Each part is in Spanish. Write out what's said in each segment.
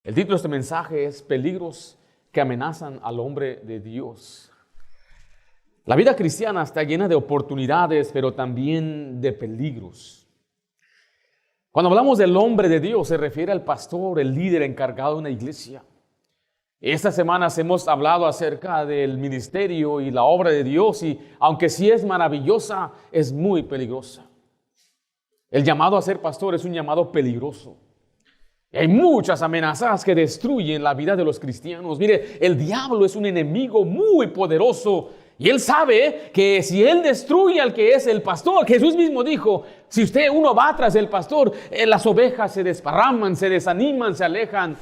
El título de este mensaje es Peligros que amenazan al hombre de Dios. La vida cristiana está llena de oportunidades, pero también de peligros. Cuando hablamos del hombre de Dios, se refiere al pastor, el líder encargado de una iglesia. Estas semanas hemos hablado acerca del ministerio y la obra de Dios, y aunque sí es maravillosa, es muy peligrosa. El llamado a ser pastor es un llamado peligroso. Hay muchas amenazas que destruyen la vida de los cristianos. Mire, el diablo es un enemigo muy poderoso y él sabe que si él destruye al que es el pastor, Jesús mismo dijo, si uno va tras el pastor, las ovejas se desparraman, se desaniman, se alejan.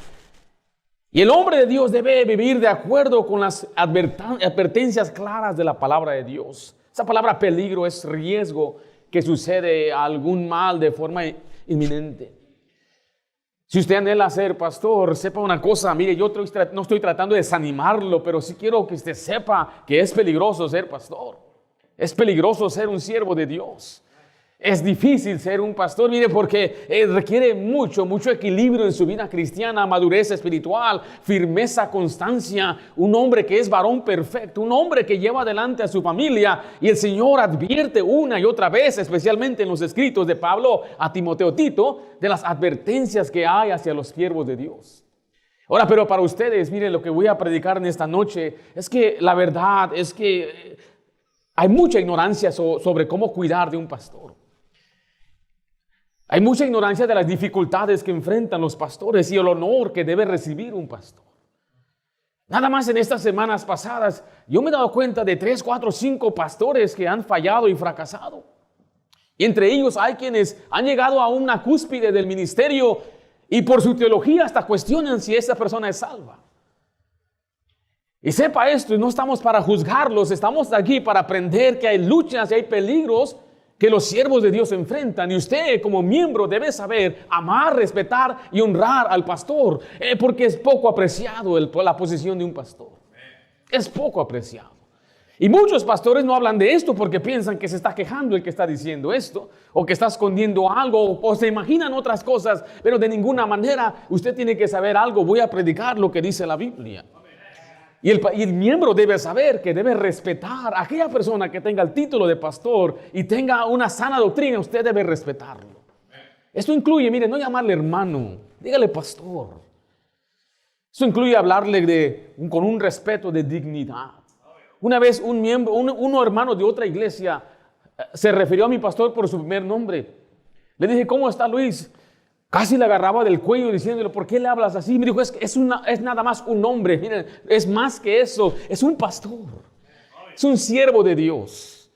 Y el hombre de Dios debe vivir de acuerdo con las advertencias claras de la palabra de Dios. Esa palabra peligro es riesgo que sucede algún mal de forma inminente. Si usted anhela ser pastor, sepa una cosa, mire, yo no estoy tratando de desanimarlo, pero sí quiero que usted sepa que es peligroso ser pastor. Es peligroso ser un siervo de Dios. Es difícil ser un pastor, mire, porque requiere mucho equilibrio en su vida cristiana, madurez espiritual, firmeza, constancia, un hombre que es varón perfecto, un hombre que lleva adelante a su familia. Y el Señor advierte una y otra vez, especialmente en los escritos de Pablo a Timoteo Tito, de las advertencias que hay hacia los siervos de Dios. Ahora, pero para ustedes, mire, lo que voy a predicar en esta noche es que la verdad es que hay mucha ignorancia sobre cómo cuidar de un pastor. Hay mucha ignorancia de las dificultades que enfrentan los pastores y el honor que debe recibir un pastor. Nada más en estas semanas pasadas, yo me he dado cuenta de 3, 4, 5 pastores que han fallado y fracasado. Y entre ellos hay quienes han llegado a una cúspide del ministerio y por su teología hasta cuestionan si esa persona es salva. Y sepa esto, no estamos para juzgarlos, estamos aquí para aprender que hay luchas y hay peligros que los siervos de Dios enfrentan, y usted como miembro debe saber amar, respetar y honrar al pastor, porque es poco apreciado la posición de un pastor. Es poco apreciado. Y muchos pastores no hablan de esto porque piensan que se está quejando el que está diciendo esto, o que está escondiendo algo, o se imaginan otras cosas, pero de ninguna manera usted tiene que saber algo. Voy a predicar lo que dice la Biblia. Y el miembro debe saber que debe respetar a aquella persona que tenga el título de pastor y tenga una sana doctrina. Usted debe respetarlo. Esto incluye, mire, no llamarle hermano, dígale pastor. Esto incluye hablarle con un respeto de dignidad. Una vez un hermano de otra iglesia se refirió a mi pastor por su primer nombre. Le dije, ¿cómo está Luis? Casi le agarraba del cuello diciéndole, ¿por qué le hablas así? Me dijo, es nada más un hombre. Miren, es más que eso. Es un pastor. Es un siervo de Dios.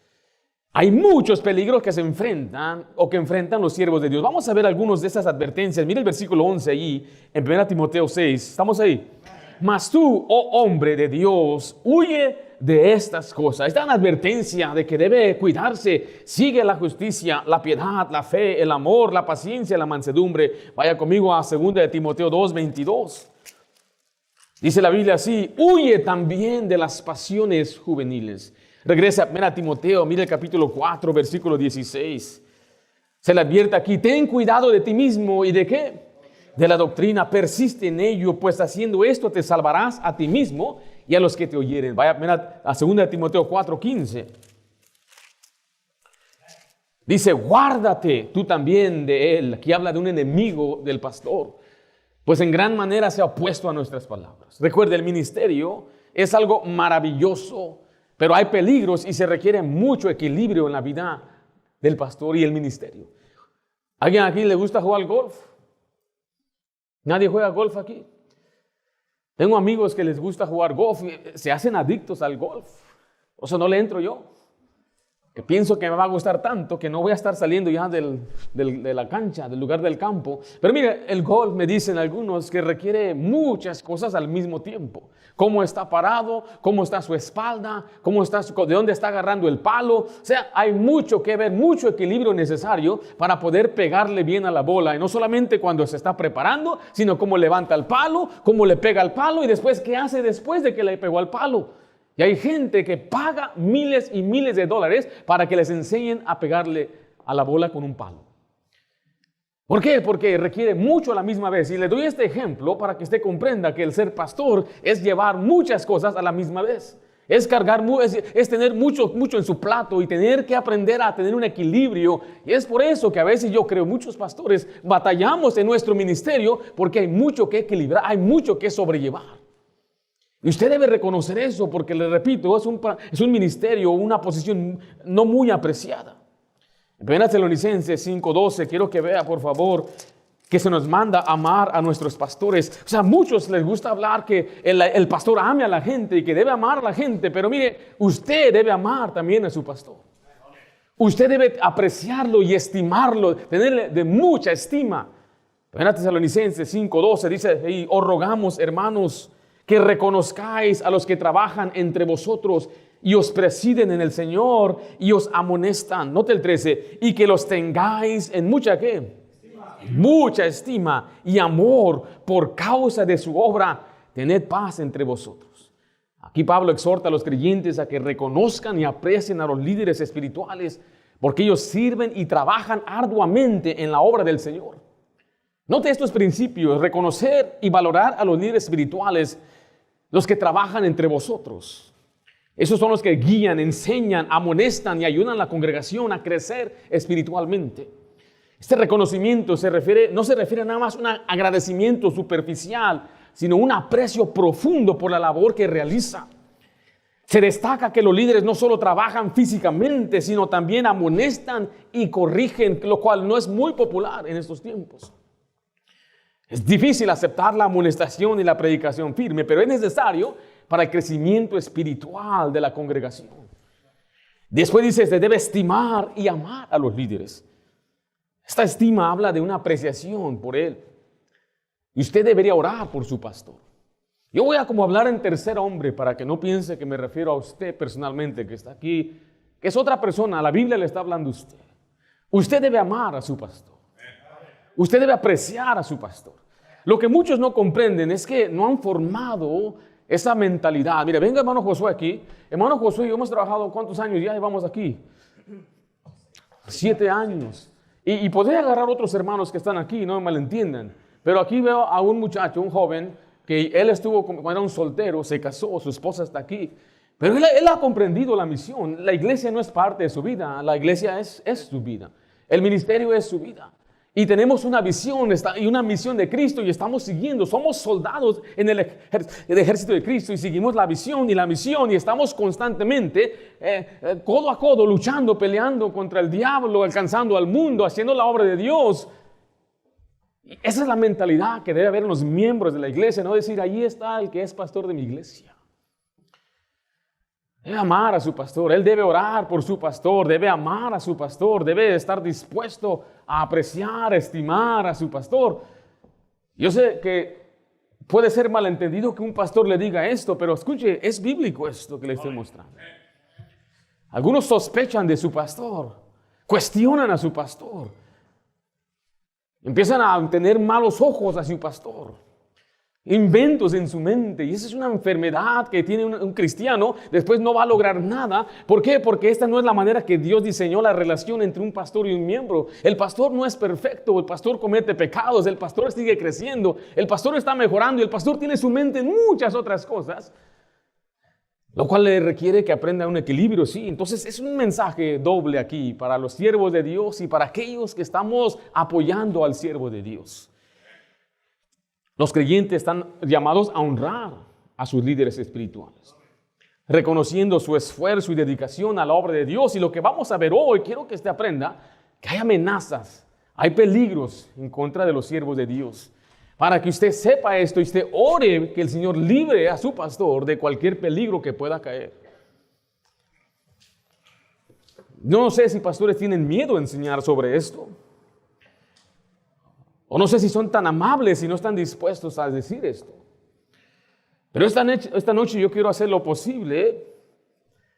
Hay muchos peligros que se enfrentan o que enfrentan los siervos de Dios. Vamos a ver algunos de esas advertencias. Mira el versículo 11 allí, en 1 Timoteo 6. ¿Estamos ahí? Mas tú, oh hombre de Dios, huye de estas cosas. Esta es una advertencia de que debe cuidarse. Sigue la justicia, la piedad, la fe, el amor, la paciencia, la mansedumbre. Vaya conmigo a 2 Timoteo 2:22. Dice la Biblia así: huye también de las pasiones juveniles. Regresa a 1 Timoteo, mira el capítulo 4, versículo 16. Se le advierte aquí: ten cuidado de ti mismo. ¿Y de qué? De la doctrina, persiste en ello, pues haciendo esto te salvarás a ti mismo y a los que te oyeren. Vaya a 2 Timoteo 4:15. Dice, guárdate tú también de él. Aquí habla de un enemigo del pastor, pues en gran manera se ha opuesto a nuestras palabras. Recuerde, el ministerio es algo maravilloso, pero hay peligros y se requiere mucho equilibrio en la vida del pastor y el ministerio. ¿Alguien aquí le gusta jugar golf? ¿Nadie juega golf aquí? Tengo amigos que les gusta jugar golf y se hacen adictos al golf. O sea, no le entro yo. Que pienso que me va a gustar tanto que no voy a estar saliendo ya de la cancha, del lugar del campo. Pero mire, el golf, me dicen algunos, que requiere muchas cosas al mismo tiempo. Cómo está parado, cómo está su espalda, de dónde está agarrando el palo. O sea, hay mucho que ver, mucho equilibrio necesario para poder pegarle bien a la bola. Y no solamente cuando se está preparando, sino cómo levanta el palo, cómo le pega al palo y después qué hace después de que le pegó al palo. Y hay gente que paga miles y miles de dólares para que les enseñen a pegarle a la bola con un palo. ¿Por qué? Porque requiere mucho a la misma vez. Y le doy este ejemplo para que usted comprenda que el ser pastor es llevar muchas cosas a la misma vez. Es cargar, es tener mucho en su plato y tener que aprender a tener un equilibrio. Y es por eso que a veces yo creo muchos pastores batallamos en nuestro ministerio porque hay mucho que equilibrar, hay mucho que sobrellevar. Y usted debe reconocer eso porque, le repito, es un ministerio, una posición no muy apreciada. En 1 Tesalonicenses 5:12, quiero que vea, por favor, que se nos manda amar a nuestros pastores. O sea, a muchos les gusta hablar que el pastor ame a la gente y que debe amar a la gente, pero mire, usted debe amar también a su pastor. Usted debe apreciarlo y estimarlo, tenerle de mucha estima. 1 Tesalonicenses 5:12 dice, y os rogamos, hermanos, que reconozcáis a los que trabajan entre vosotros y os presiden en el Señor y os amonestan. Note el 13, y que los tengáis en mucha, ¿qué? Mucha estima y amor por causa de su obra. Tened paz entre vosotros. Aquí Pablo exhorta a los creyentes a que reconozcan y aprecien a los líderes espirituales porque ellos sirven y trabajan arduamente en la obra del Señor. Note estos principios: reconocer y valorar a los líderes espirituales, los que trabajan entre vosotros. Esos son los que guían, enseñan, amonestan y ayudan a la congregación a crecer espiritualmente. Este reconocimiento no se refiere nada más a un agradecimiento superficial, sino un aprecio profundo por la labor que realiza. Se destaca que los líderes no solo trabajan físicamente, sino también amonestan y corrigen, lo cual no es muy popular en estos tiempos. Es difícil aceptar la amonestación y la predicación firme, pero es necesario para el crecimiento espiritual de la congregación. Después dice, se debe estimar y amar a los líderes. Esta estima habla de una apreciación por él. Y usted debería orar por su pastor. Yo voy a como hablar en tercer hombre para que no piense que me refiero a usted personalmente que está aquí, que es otra persona. La Biblia le está hablando a usted. Usted debe amar a su pastor. Usted debe apreciar a su pastor. Lo que muchos no comprenden es que no han formado esa mentalidad. Mire, venga hermano Josué aquí. Hermano Josué y yo hemos trabajado, ¿cuántos años ya llevamos aquí? 7 años. Y podría agarrar otros hermanos que están aquí, no me malentiendan. Pero aquí veo a un muchacho, un joven, que él estuvo, cuando era un soltero, se casó, su esposa está aquí. Pero él ha comprendido la misión. La iglesia no es parte de su vida, la iglesia es su vida. El ministerio es su vida. Y tenemos una visión y una misión de Cristo y estamos siguiendo. Somos soldados en el ejército de Cristo y seguimos la visión y la misión y estamos constantemente codo a codo luchando, peleando contra el diablo, alcanzando al mundo, haciendo la obra de Dios. Y esa es la mentalidad que debe haber en los miembros de la iglesia, no decir, ahí está el que es pastor de mi iglesia. Debe amar a su pastor, él debe orar por su pastor, debe amar a su pastor, debe estar dispuesto a apreciar, estimar a su pastor. Yo sé que puede ser malentendido que un pastor le diga esto, pero escuche, es bíblico esto que le estoy mostrando. Algunos sospechan de su pastor, cuestionan a su pastor, empiezan a tener malos ojos a su pastor. Inventos en su mente, y esa es una enfermedad que tiene un cristiano. Después no va a lograr nada. ¿Por qué? Porque esta no es la manera que Dios diseñó la relación entre un pastor y un miembro. El pastor no es perfecto, el pastor comete pecados, el pastor sigue creciendo, el pastor está mejorando y el pastor tiene su mente en muchas otras cosas, lo cual le requiere que aprenda un equilibrio, sí. Entonces es un mensaje doble aquí para los siervos de Dios y para aquellos que estamos apoyando al siervo de Dios. Los creyentes están llamados a honrar a sus líderes espirituales, reconociendo su esfuerzo y dedicación a la obra de Dios. Y lo que vamos a ver hoy, quiero que usted aprenda que hay amenazas, hay peligros en contra de los siervos de Dios. Para que usted sepa esto y usted ore que el Señor libre a su pastor de cualquier peligro que pueda caer. No sé si pastores tienen miedo a enseñar sobre esto. O no sé si son tan amables y no están dispuestos a decir esto. Pero esta noche yo quiero hacer lo posible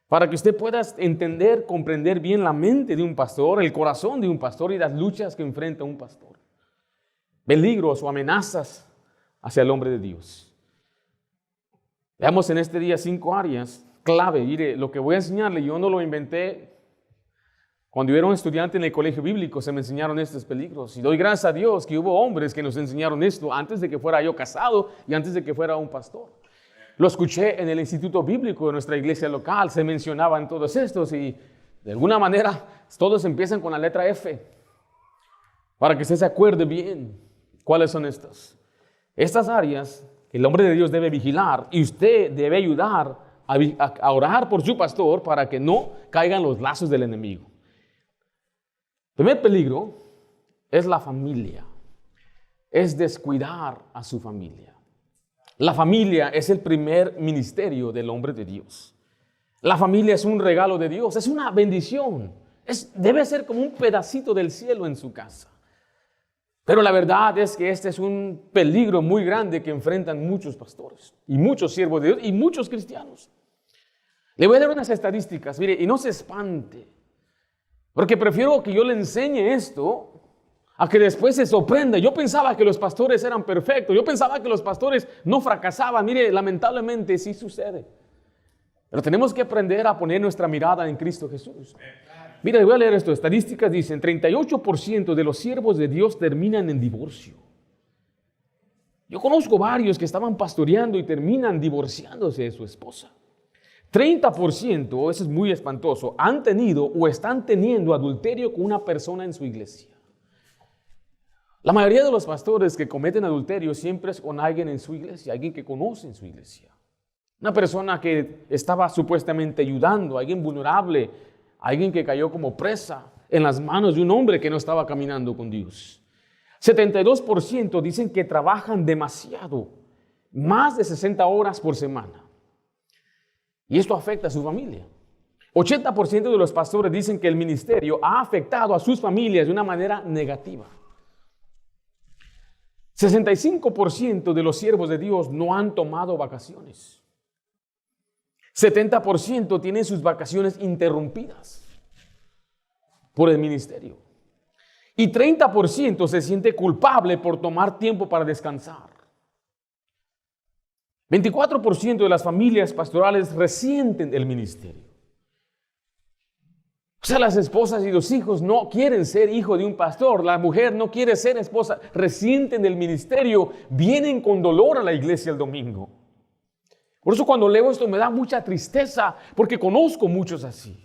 para que usted pueda entender, comprender bien la mente de un pastor, el corazón de un pastor y las luchas que enfrenta un pastor. Peligros o amenazas hacia el hombre de Dios. Veamos en este día 5 áreas clave. Mire, lo que voy a enseñarle yo no lo inventé Cuando yo era un estudiante en el colegio bíblico se me enseñaron estos peligros. Y doy gracias a Dios que hubo hombres que nos enseñaron esto antes de que fuera yo casado y antes de que fuera un pastor. Lo escuché en el instituto bíblico de nuestra iglesia local. Se mencionaban todos estos y de alguna manera todos empiezan con la letra F. Para que usted se acuerde bien cuáles son estas. Estas áreas que el hombre de Dios debe vigilar y usted debe ayudar a orar por su pastor para que no caigan los lazos del enemigo. El primer peligro es la familia, es descuidar a su familia. La familia es el primer ministerio del hombre de Dios. La familia es un regalo de Dios, es una bendición, debe ser como un pedacito del cielo en su casa. Pero la verdad es que este es un peligro muy grande que enfrentan muchos pastores y muchos siervos de Dios y muchos cristianos. Le voy a dar unas estadísticas, mire, y no se espante. Porque prefiero que yo le enseñe esto a que después se sorprenda. Yo pensaba que los pastores eran perfectos. Yo pensaba que los pastores no fracasaban. Mire, lamentablemente sí sucede. Pero tenemos que aprender a poner nuestra mirada en Cristo Jesús. Mire, voy a leer esto. Estadísticas dicen, 38% de los siervos de Dios terminan en divorcio. Yo conozco varios que estaban pastoreando y terminan divorciándose de su esposa. 30%, eso es muy espantoso, han tenido o están teniendo adulterio con una persona en su iglesia. La mayoría de los pastores que cometen adulterio siempre es con alguien en su iglesia, alguien que conoce en su iglesia. Una persona que estaba supuestamente ayudando, alguien vulnerable, alguien que cayó como presa en las manos de un hombre que no estaba caminando con Dios. 72% dicen que trabajan demasiado, más de 60 horas por semana. Y esto afecta a su familia. 80% de los pastores dicen que el ministerio ha afectado a sus familias de una manera negativa. 65% de los siervos de Dios no han tomado vacaciones. 70% tienen sus vacaciones interrumpidas por el ministerio. Y 30% se siente culpable por tomar tiempo para descansar. 24% de las familias pastorales resienten el ministerio. O sea, las esposas y los hijos no quieren ser hijo de un pastor. La mujer no quiere ser esposa. Resienten del ministerio. Vienen con dolor a la iglesia el domingo. Por eso cuando leo esto me da mucha tristeza, porque conozco muchos así.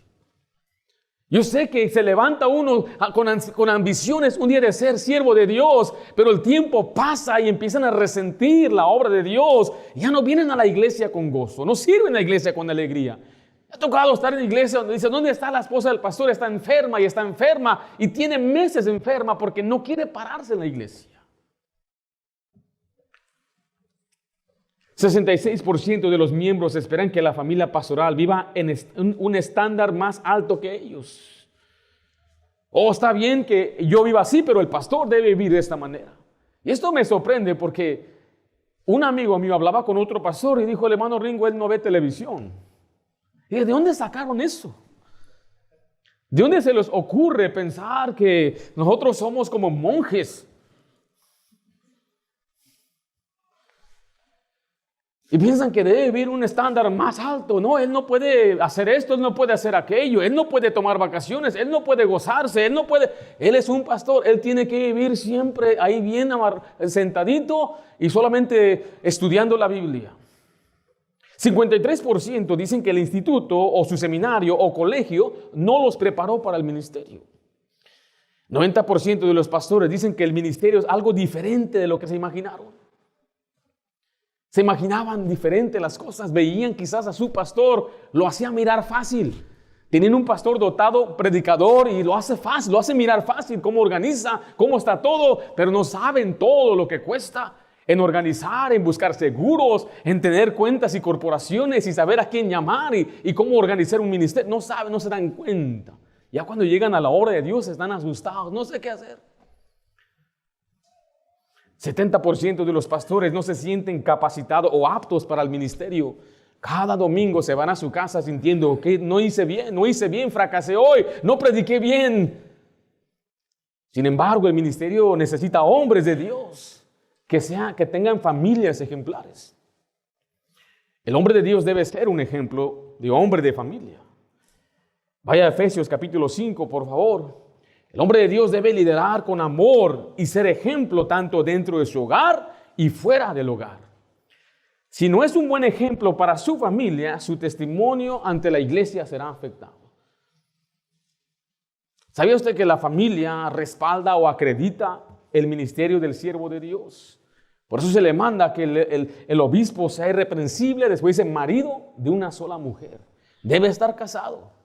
Yo sé que se levanta uno con ambiciones un día de ser siervo de Dios, pero el tiempo pasa y empiezan a resentir la obra de Dios. Ya no vienen a la iglesia con gozo, no sirven a la iglesia con alegría. Me ha tocado estar en la iglesia donde dice, ¿dónde está la esposa del pastor? Está enferma y tiene meses enferma porque no quiere pararse en la iglesia. 66% de los miembros esperan que la familia pastoral viva en un estándar más alto que ellos. Está bien que yo viva así, pero el pastor debe vivir de esta manera. Y esto me sorprende porque un amigo mío hablaba con otro pastor y dijo, el hermano Ringo, él no ve televisión. Y dije, ¿de dónde sacaron eso? ¿De dónde se les ocurre pensar que nosotros somos como monjes? Y piensan que debe vivir un estándar más alto. No, él no puede hacer esto, él no puede hacer aquello, él no puede tomar vacaciones, él no puede gozarse, él es un pastor, él tiene que vivir siempre ahí bien sentadito y solamente estudiando la Biblia. 53% dicen que el instituto o su seminario o colegio no los preparó para el ministerio. 90% de los pastores dicen que el ministerio es algo diferente de lo que se imaginaron. Se imaginaban diferente las cosas, veían quizás a su pastor, lo hacía mirar fácil. Tienen un pastor dotado, predicador, y lo hace fácil, lo hace mirar fácil, cómo organiza, cómo está todo, pero no saben todo lo que cuesta en organizar, en buscar seguros, en tener cuentas y corporaciones y saber a quién llamar y cómo organizar un ministerio. No saben, no se dan cuenta. Ya cuando llegan a la obra de Dios están asustados, no sé qué hacer. 70% de los pastores no se sienten capacitados o aptos para el ministerio. Cada domingo se van a su casa sintiendo que no hice bien, fracasé hoy, no prediqué bien. Sin embargo, el ministerio necesita hombres de Dios que tengan familias ejemplares. El hombre de Dios debe ser un ejemplo de hombre de familia. Vaya a Efesios capítulo 5, por favor. El hombre de Dios debe liderar con amor y ser ejemplo tanto dentro de su hogar y fuera del hogar. Si no es un buen ejemplo para su familia, su testimonio ante la iglesia será afectado. ¿Sabía usted que la familia respalda o acredita el ministerio del siervo de Dios? Por eso se le manda que el obispo sea irreprensible, después dice marido de una sola mujer. Debe estar casado.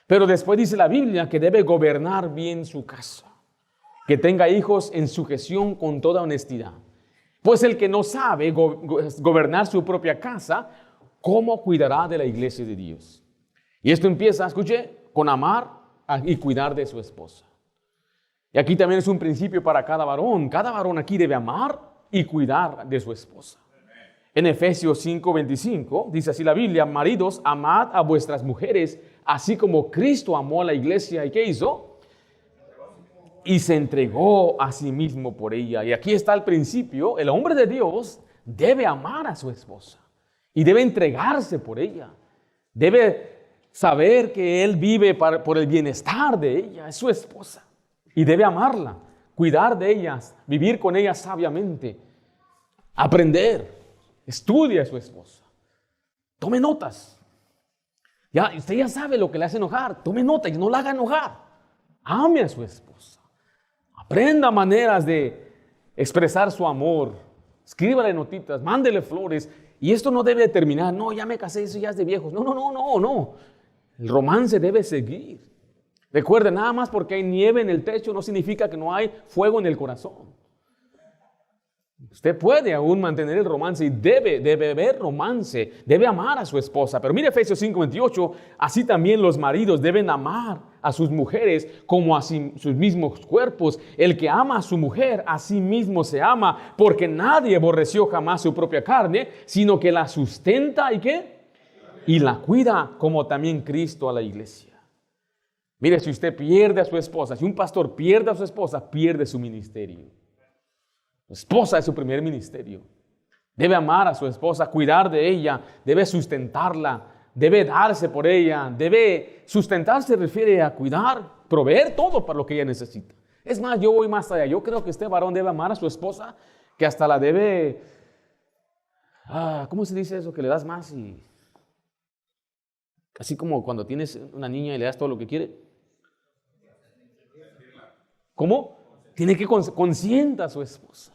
Pero después dice la Biblia que debe gobernar bien su casa, que tenga hijos en sujeción con toda honestidad. Pues el que no sabe gobernar su propia casa, ¿cómo cuidará de la iglesia de Dios? Y esto empieza, escuche, con amar y cuidar de su esposa. Y aquí también es un principio para cada varón. Cada varón aquí debe amar y cuidar de su esposa. En Efesios 5:25 dice así la Biblia: maridos, amad a vuestras mujeres, así como Cristo amó a la iglesia. ¿Y qué hizo? Y se entregó a sí mismo por ella. Y aquí está el principio. El hombre de Dios debe amar a su esposa y debe entregarse por ella. Debe saber que él vive por el bienestar de ella. Es su esposa y debe amarla, cuidar de ellas, vivir con ellas sabiamente, aprender. Estudie a su esposa. Tome notas. Usted ya sabe lo que le hace enojar. Tome nota y no la haga enojar. Ame a su esposa. Aprenda maneras de expresar su amor. Escríbale notitas, mándele flores. Y esto no debe terminar. No, ya me casé, eso ya es de viejos. No. El romance debe seguir. Recuerde, nada más porque hay nieve en el techo no significa que no hay fuego en el corazón. Usted puede aún mantener el romance y debe haber romance, debe amar a su esposa. Pero mire Efesios 5:28, así también los maridos deben amar a sus mujeres como a sus mismos cuerpos. El que ama a su mujer, a sí mismo se ama, porque nadie aborreció jamás su propia carne, sino que la sustenta ¿y qué? Y la cuida, como también Cristo a la iglesia. Mire, si usted pierde a su esposa, si un pastor pierde a su esposa, pierde su ministerio. Su esposa es su primer ministerio. Debe amar a su esposa, cuidar de ella, debe sustentarla, debe darse por ella. Debe sustentarse, se refiere a cuidar, proveer todo para lo que ella necesita. Es más, yo voy más allá. Yo creo que este varón debe amar a su esposa, que hasta la debe, ¿cómo se dice eso? Que le das más y así como cuando tienes una niña y le das todo lo que quiere. ¿Cómo? Tiene que consienta a su esposa.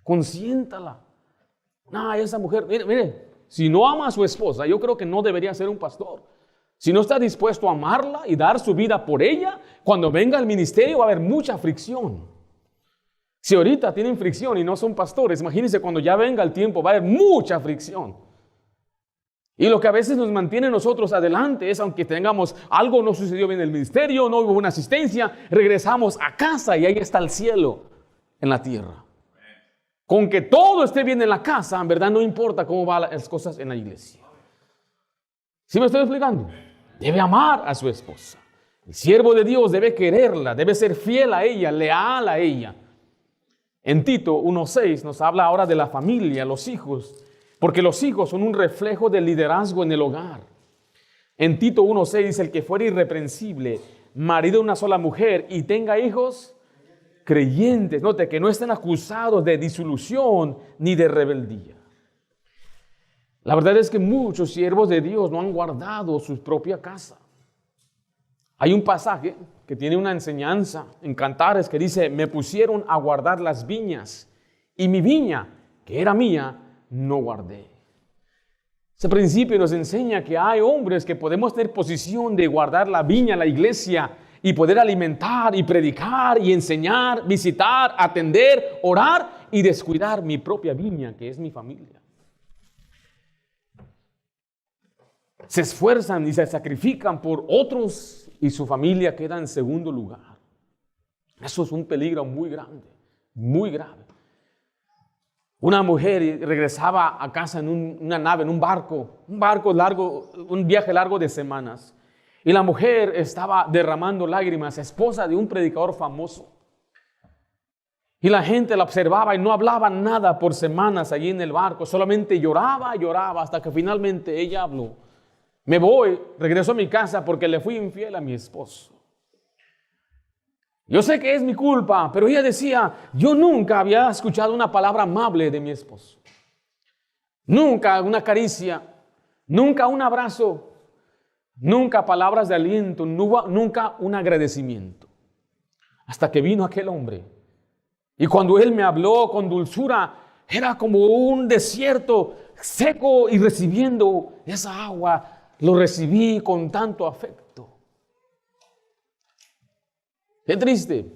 Consiéntala. Esa mujer, mire, si no ama a su esposa, yo creo que no debería ser un pastor. Si no está dispuesto a amarla y dar su vida por ella, cuando venga al ministerio va a haber mucha fricción. Si ahorita tienen fricción y no son pastores, imagínense cuando ya venga el tiempo, va a haber mucha fricción. Y lo que a veces nos mantiene nosotros adelante es, aunque tengamos algo, no sucedió bien en el ministerio, no hubo una asistencia, regresamos a casa y ahí está el cielo en la tierra. Con que todo esté bien en la casa, en verdad no importa cómo van las cosas en la iglesia. ¿Sí me estoy explicando? Debe amar a su esposa. El siervo de Dios debe quererla, debe ser fiel a ella, leal a ella. En Tito 1:6 nos habla ahora de la familia, los hijos, porque los hijos son un reflejo del liderazgo en el hogar. En Tito 1:6 dice: el que fuera irreprensible, marido de una sola mujer y tenga hijos creyentes, note que no estén acusados de disolución ni de rebeldía. La verdad es que muchos siervos de Dios no han guardado su propia casa. Hay un pasaje que tiene una enseñanza en Cantares que dice: me pusieron a guardar las viñas y mi viña, que era mía, no guardé. Ese principio nos enseña que hay hombres que podemos tener posición de guardar la viña, la iglesia, y poder alimentar y predicar y enseñar, visitar, atender, orar y descuidar mi propia viña, que es mi familia. Se esfuerzan y se sacrifican por otros y su familia queda en segundo lugar. Eso es un peligro muy grande, muy grave. Una mujer regresaba a casa en una nave, en un barco largo, un viaje largo de semanas. Y la mujer estaba derramando lágrimas, esposa de un predicador famoso. Y la gente la observaba y no hablaba nada por semanas allí en el barco. Solamente lloraba hasta que finalmente ella habló. Me voy, regreso a mi casa porque le fui infiel a mi esposo. Yo sé que es mi culpa, pero ella decía, yo nunca había escuchado una palabra amable de mi esposo. Nunca una caricia, nunca un abrazo, nunca palabras de aliento, nunca un agradecimiento. Hasta que vino aquel hombre. Y cuando él me habló con dulzura, era como un desierto seco, y recibiendo esa agua, lo recibí con tanto afecto. Qué triste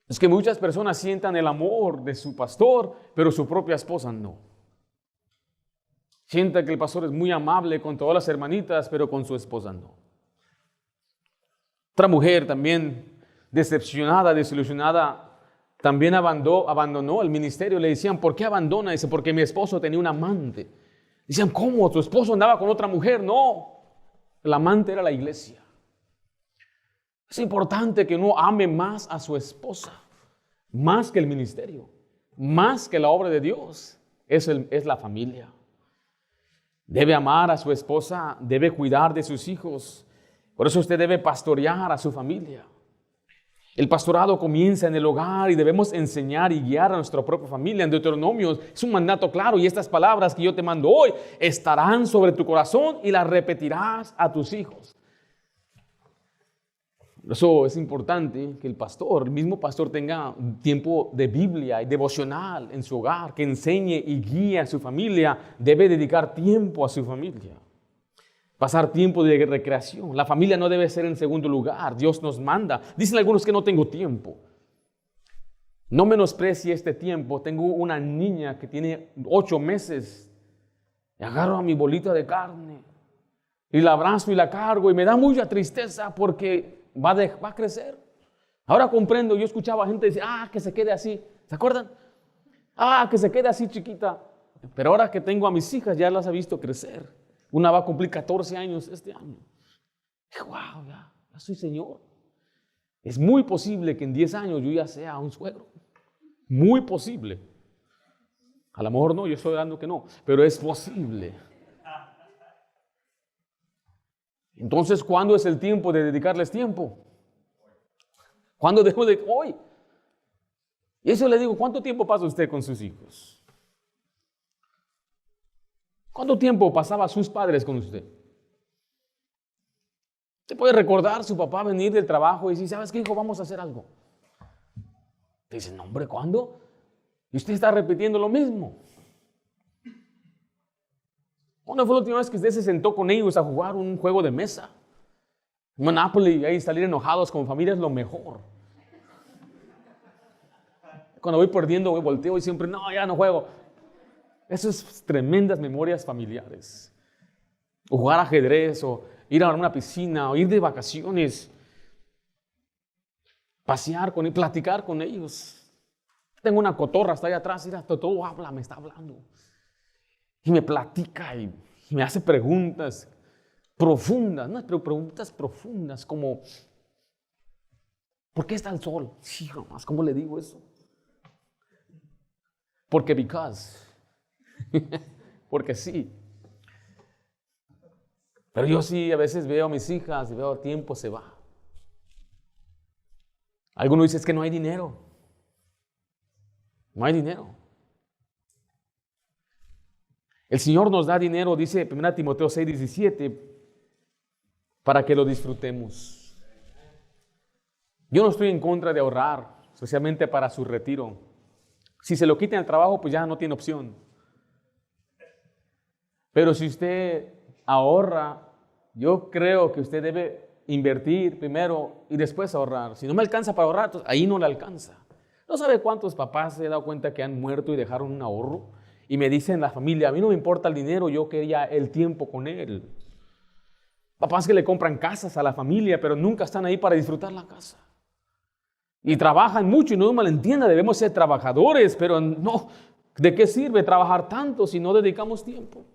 es que muchas personas sientan el amor de su pastor, pero su propia esposa no. Sienta que el pastor es muy amable con todas las hermanitas, pero con su esposa no. Otra mujer también decepcionada, desilusionada, también abandonó el ministerio. Le decían, ¿por qué abandona? Dice, porque mi esposo tenía un amante. Decían, ¿cómo? ¿Tu esposo andaba con otra mujer? No, el amante era la iglesia. Es importante que uno ame más a su esposa, más que el ministerio, más que la obra de Dios. Es la familia. Debe amar a su esposa, debe cuidar de sus hijos. Por eso usted debe pastorear a su familia. El pastorado comienza en el hogar y debemos enseñar y guiar a nuestra propia familia. En Deuteronomio es un mandato claro, y estas palabras que yo te mando hoy estarán sobre tu corazón y las repetirás a tus hijos. Por eso es importante que el mismo pastor tenga un tiempo de Biblia y devocional en su hogar, que enseñe y guíe a su familia. Debe dedicar tiempo a su familia. Pasar tiempo de recreación. La familia no debe ser en segundo lugar. Dios nos manda. Dicen algunos que no tengo tiempo. No menosprecie este tiempo. Tengo una niña que tiene 8 meses. Y agarro a mi bolita de carne y la abrazo y la cargo, y me da mucha tristeza porque va a crecer. Ahora comprendo. Yo escuchaba gente decir, que se quede así. ¿Se acuerdan? Que se quede así chiquita. Pero ahora que tengo a mis hijas, ya las he visto crecer. Una va a cumplir 14 años este año. Wow, ya soy señor. Es muy posible que en 10 años yo ya sea un suegro. Muy posible. A lo mejor no, yo estoy dando que no, pero es posible. Entonces, ¿cuándo es el tiempo de dedicarles tiempo? ¿Cuándo debo de hoy? Y eso le digo, ¿cuánto tiempo pasa usted con sus hijos? ¿Cuánto tiempo pasaba sus padres con usted? ¿Se puede recordar su papá venir del trabajo y decir, ¿sabes qué, hijo? Vamos a hacer algo. Te dicen, no, hombre, ¿cuándo? Y usted está repitiendo lo mismo. ¿Cuándo fue la última vez que usted se sentó con ellos a jugar un juego de mesa? Monopoly, ahí salir enojados con familia es lo mejor. Cuando voy perdiendo, volteo y siempre, no, ya no juego. Esas tremendas memorias familiares. O jugar ajedrez, o ir a una piscina, o ir de vacaciones. Pasear con ellos, platicar con ellos. Tengo una cotorra, está ahí atrás, mira, todo habla, me está hablando. Y me platica y me hace preguntas profundas, ¿no? Pero preguntas profundas como, ¿por qué está el sol? Sí, nomás, ¿cómo le digo eso? Because. Porque sí. Pero yo sí a veces veo a mis hijas y veo el tiempo se va. Algunos dicen es que no hay dinero. No hay dinero. El Señor nos da dinero, dice 1 Timoteo 6:17, para que lo disfrutemos. Yo no estoy en contra de ahorrar, especialmente para su retiro. Si se lo quitan el trabajo, pues ya no tiene opción. Pero si usted ahorra, yo creo que usted debe invertir primero y después ahorrar. Si no me alcanza para ahorrar, entonces ahí no le alcanza. ¿No sabe cuántos papás se han dado cuenta que han muerto y dejaron un ahorro? Y me dicen la familia, a mí no me importa el dinero, yo quería el tiempo con él. Papás que le compran casas a la familia, pero nunca están ahí para disfrutar la casa. Y trabajan mucho, y no me malentienda, debemos ser trabajadores, pero no, ¿de qué sirve trabajar tanto si no dedicamos tiempo?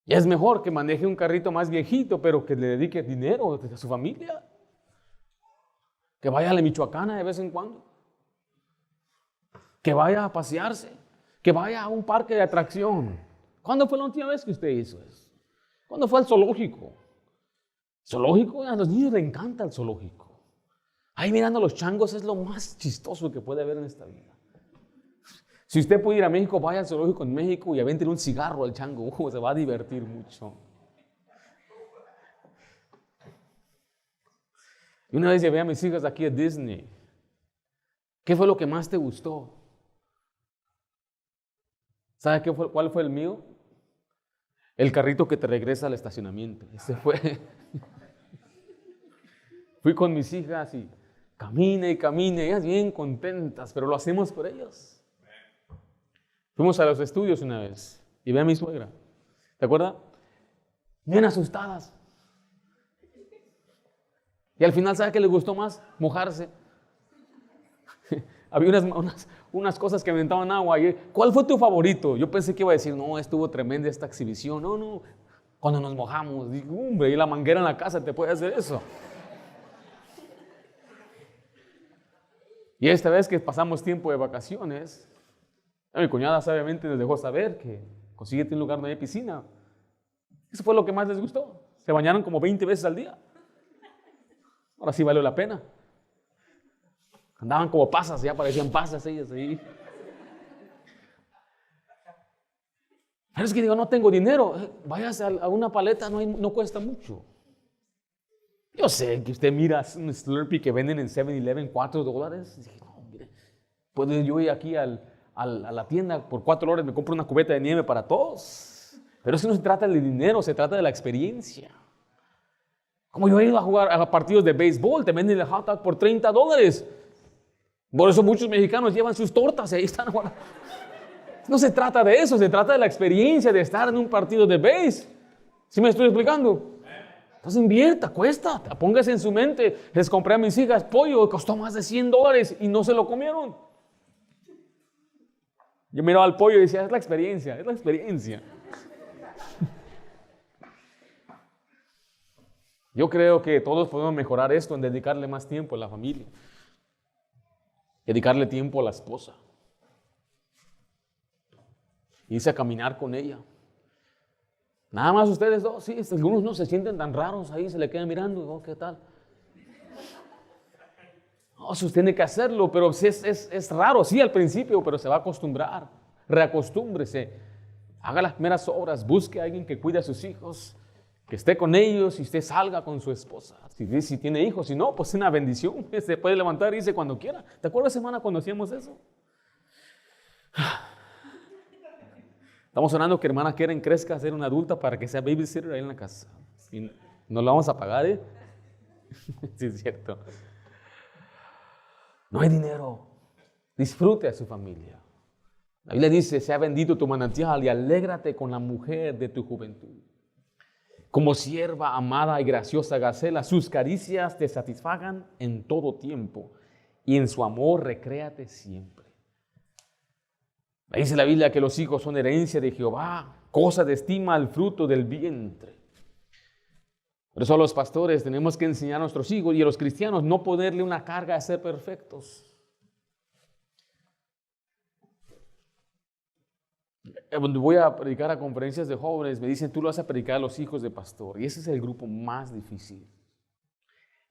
Y es mejor que maneje un carrito más viejito, pero que le dedique dinero a su familia. Que vaya a la Michoacana de vez en cuando. Que vaya a pasearse. Que vaya a un parque de atracción. ¿Cuándo fue la última vez que usted hizo eso? ¿Cuándo fue al zoológico? Zoológico, a los niños les encanta el zoológico. Ahí mirando a los changos es lo más chistoso que puede haber en esta vida. Si usted puede ir a México, vaya al zoológico en México y avienten un cigarro al chango. Se va a divertir mucho. Y una vez llevé a mis hijas aquí a Disney. ¿Qué fue lo que más te gustó? ¿Sabe cuál fue el mío? El carrito que te regresa al estacionamiento. Ese fue. Fui con mis hijas y camine, ellas bien contentas, pero lo hacemos por ellos. Fuimos a los estudios una vez y ve a mi suegra. ¿Te acuerdas? Bien asustadas. Y al final, ¿sabe qué les gustó más? Mojarse. Había unas cosas que aventaban agua. ¿Cuál fue tu favorito? Yo pensé que iba a decir, no, estuvo tremenda esta exhibición. No, cuando nos mojamos. Digo, hombre, y la manguera en la casa te puede hacer eso. Y esta vez que pasamos tiempo de vacaciones, mi cuñada sabiamente nos dejó saber que consíguete un lugar donde hay piscina. Eso fue lo que más les gustó. Se bañaron como 20 veces al día. Ahora sí valió la pena. Andaban como pasas, ya parecían pasas ellas ahí. Pero es que digo, no tengo dinero. Váyase a una paleta, no cuesta mucho. Yo sé que usted mira un Slurpee que venden en 7-Eleven $4. Y dije, no, mire, puedo yo ir aquí a la tienda por $4, me compro una cubeta de nieve para todos. Pero eso no se trata de dinero, se trata de la experiencia. Como yo he ido a jugar a partidos de béisbol, te venden el hot dog por $30. Por eso muchos mexicanos llevan sus tortas y ahí están. No se trata de eso, se trata de la experiencia de estar en un partido de béis. ¿Sí me estoy explicando? Entonces invierta, cuesta, póngase en su mente. Les compré a mis hijas pollo, costó más de $100 y no se lo comieron. Yo miraba al pollo y decía, es la experiencia, es la experiencia. Yo creo que todos podemos mejorar esto en dedicarle más tiempo a la familia. Dedicarle tiempo a la esposa. Irse a caminar con ella. Nada más ustedes dos, sí, algunos no se sienten tan raros ahí, se le quedan mirando, oh, ¿qué tal? No, usted tiene que hacerlo, pero es raro, sí, al principio, pero se va a acostumbrar. Reacostúmbrese. Haga las primeras obras, busque a alguien que cuide a sus hijos, que esté con ellos y usted salga con su esposa. Si tiene hijos, si no, pues es una bendición. Se puede levantar y irse cuando quiera. ¿Te acuerdas, hermana, cuando hacíamos eso? Estamos orando que hermana Keren crezca a ser una adulta para que sea babysitter ahí en la casa. Y no lo vamos a pagar, ¿eh? Sí, es cierto. No hay dinero. Disfrute a su familia. La Biblia dice, sea bendito tu manantial y alégrate con la mujer de tu juventud. Como sierva amada y graciosa Gacela, sus caricias te satisfagan en todo tiempo y en su amor recréate siempre. Dice la Biblia que los hijos son herencia de Jehová, cosa de estima al fruto del vientre. Por eso los pastores tenemos que enseñar a nuestros hijos y a los cristianos no ponerle una carga a ser perfectos. Cuando voy a predicar a conferencias de jóvenes, me dicen, tú lo vas a predicar a los hijos de pastor. Y ese es el grupo más difícil.